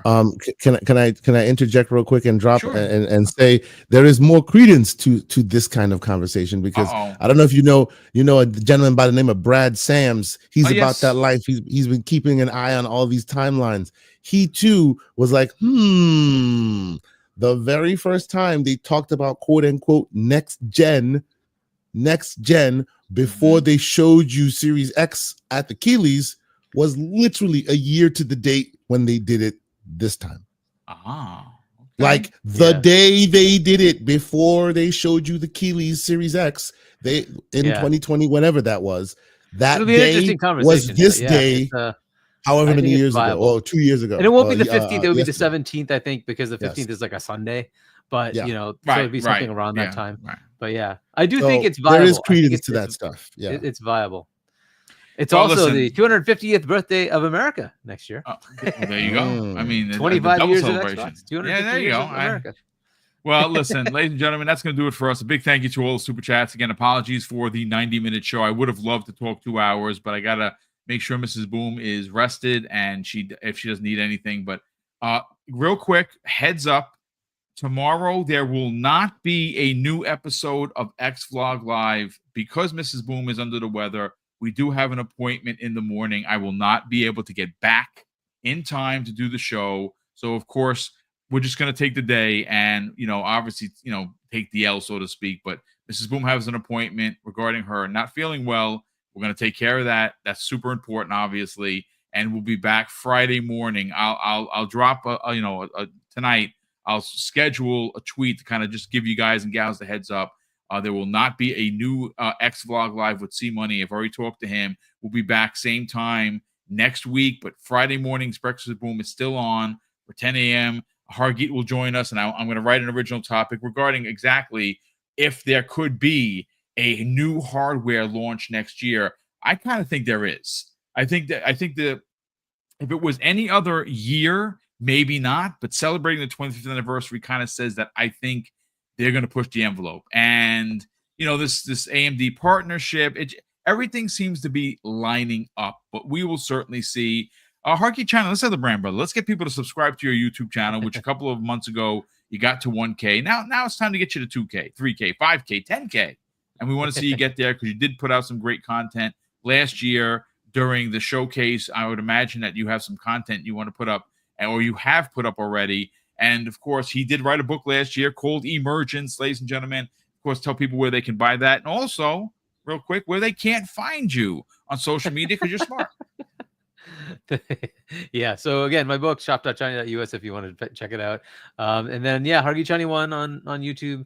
Can I interject real quick and drop Sure. and say there is more credence to this kind of conversation, because I don't know if you know a gentleman by the name of Brad Sams. He's about that life. He's been keeping an eye on all these timelines. He too was like, the very first time they talked about quote unquote next gen before they showed you Series X at the Keeleys was literally a year to the date when they did it this time. Okay. Like the day they did it, before they showed you the Keeleys Series X, they in 2020, whenever that was, that day was this day. However many years ago, or 2 years ago, and it won't be the 15th. It will be the 17th, I think, because the 15th is like a Sunday. But so it'll be something around that time. Right. But I do think it's viable. There is credence to that stuff. Yeah, it's viable. It's also the 250th birthday of America next year. There you go. I mean, 25 years celebration. of Xbox. 250 there you years go. of America. Well, listen, ladies and gentlemen, that's going to do it for us. A big thank you to all the super chats. Again, apologies for the 90-minute show. I would have loved to talk 2 hours, but I got to make sure Mrs. Boom is rested and if she doesn't need anything. But real quick, heads up, tomorrow there will not be a new episode of X Vlog Live because Mrs. Boom is under the weather. We do have an appointment in the morning. I will not be able to get back in time to do the show. So, of course, we're just going to take the day and, obviously, take the L, so to speak. But Mrs. Boom has an appointment regarding her not feeling well. We're going to take care of that. That's super important, obviously. And we'll be back Friday morning. I'll drop tonight. I'll schedule a tweet to kind of just give you guys and gals the heads up. There will not be a new X Vlog Live with C Money. I've already talked to him. We'll be back same time next week, but Friday morning's Breakfast with Boom is still on for 10 a.m. Hargeet will join us, and I'm going to write an original topic regarding exactly if there could be a new hardware launch next year. I kind of think there is. I think that if it was any other year, maybe not, but celebrating the 25th anniversary kind of says that I think they're going to push the envelope. And, this AMD partnership, everything seems to be lining up, but we will certainly see. Harky channel, let's have the brand, brother. Let's get people to subscribe to your YouTube channel, which a couple of months ago you got to 1K. Now it's time to get you to 2K, 3K, 5K, 10K. And we want to see you get there because you did put out some great content last year during the showcase. I would imagine that you have some content you want to put up, or you have put up already. And, of course, he did write a book last year called Emergence, ladies and gentlemen. Of course, tell people where they can buy that. And also, real quick, where they can't find you on social media because you're smart. Yeah. So, again, my book, shop.china.us, if you want to check it out. And then, Hargi Chani 1 on YouTube.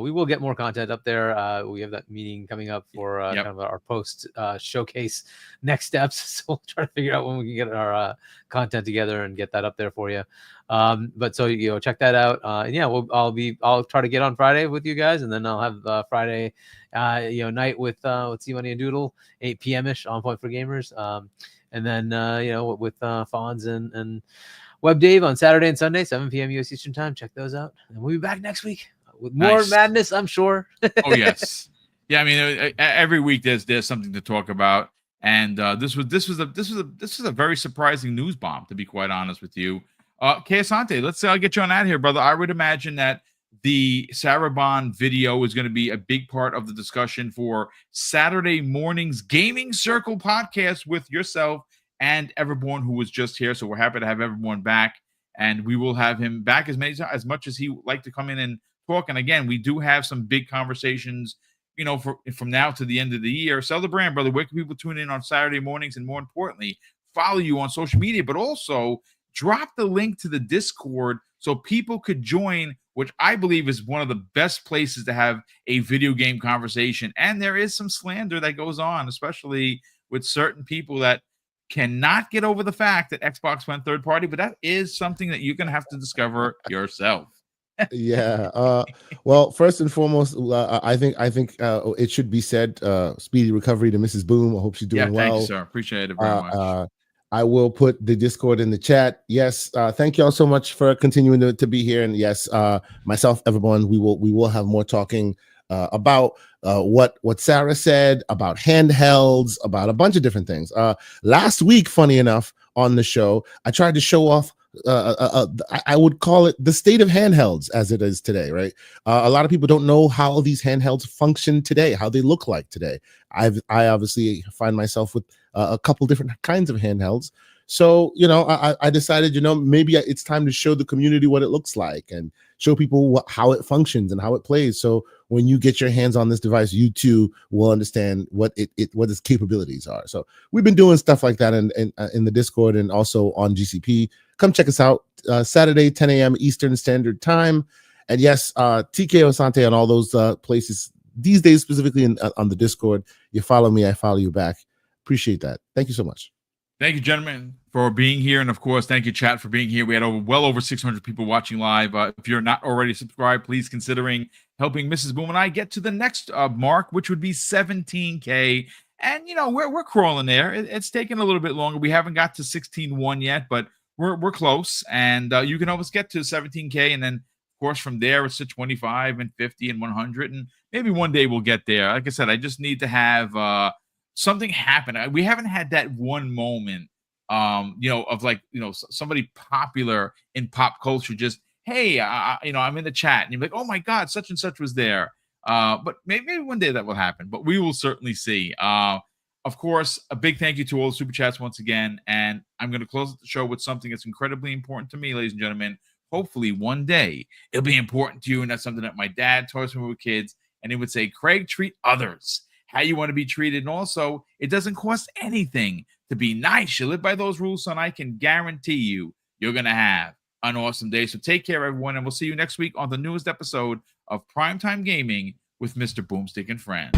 We will get more content up there. We have that meeting coming up for kind of our post showcase next steps. So we'll try to figure out when we can get our content together and get that up there for you. But so check that out. And I'll try to get on Friday with you guys, and then I'll have Friday night with C-Money and Doodle, 8 p.m. ish on Point for Gamers. And then with Fonz and Web Dave on Saturday and Sunday, 7 p.m. US Eastern Time. Check those out, and we'll be back next week with more madness, I'm sure. Oh yes, yeah. I mean, every week there's something to talk about, and this was a very surprising news bomb, to be quite honest with you. Asante, let's get you on out here, brother. I would imagine that the Sarabon video is going to be a big part of the discussion for Saturday morning's Gaming Circle podcast with yourself and Everborn, who was just here. So we're happy to have Everborn back, and we will have him back as much as he would like to come in and talk. And again, we do have some big conversations, from now to the end of the year. Sell the brand, brother. Where can people tune in on Saturday mornings? And more importantly, follow you on social media, but also drop the link to the Discord so people could join, which I believe is one of the best places to have a video game conversation. And there is some slander that goes on, especially with certain people that cannot get over the fact that Xbox went third party, but that is something that you're going to have to discover yourself. Well, first and foremost, I think it should be said, speedy recovery to Mrs. Boom. I hope she's doing well. Thank you, sir. Appreciate it very much. I will put the Discord in the chat. Yes, thank you all so much for continuing to be here. And yes, myself, Everborn, we will have more talking about what Sarah said about handhelds, about a bunch of different things. Last week, funny enough, on the show, I tried to show off. I would call it the state of handhelds as it is today, right? A lot of people don't know how these handhelds function today, how they look like today. I obviously find myself with a couple different kinds of handhelds. So, I decided, maybe it's time to show the community what it looks like and show people how it functions and how it plays. So when you get your hands on this device, you too will understand what its capabilities are. So we've been doing stuff like that in the Discord and also on GCP. Come check us out Saturday, 10 a.m. Eastern Standard Time. And yes, TK Osante on all those places these days, specifically on the Discord. You follow me, I follow you back. Appreciate that. Thank you so much. Thank you, gentlemen, for being here. And of course, thank you, chat, for being here. We had well over 600 people watching live. If you're not already subscribed, please considering helping Mrs. Boom and I get to the next mark, which would be 17K. And, we're crawling there. It's taking a little bit longer. We haven't got to 16.1 yet, but we're close. And you can always get to 17K. And then, of course, from there, it's to 25 and 50 and 100. And maybe one day we'll get there. Like I said, I just need to have something happen. We haven't had that one moment, of somebody popular in pop culture. Just, hey, I'm in the chat, and you're like, oh my God, such and such was there. But maybe one day that will happen. But we will certainly see. Of course, a big thank you to all the super chats once again. And I'm going to close the show with something that's incredibly important to me, ladies and gentlemen. Hopefully, one day it'll be important to you, and that's something that my dad taught us when we were kids. And he would say, Craig, treat others how you want to be treated. And also, it doesn't cost anything to be nice. You live by those rules, son. I can guarantee you're going to have an awesome day. So take care, everyone. And we'll see you next week on the newest episode of Primetime Gaming with Mr. Boomstick and Friends.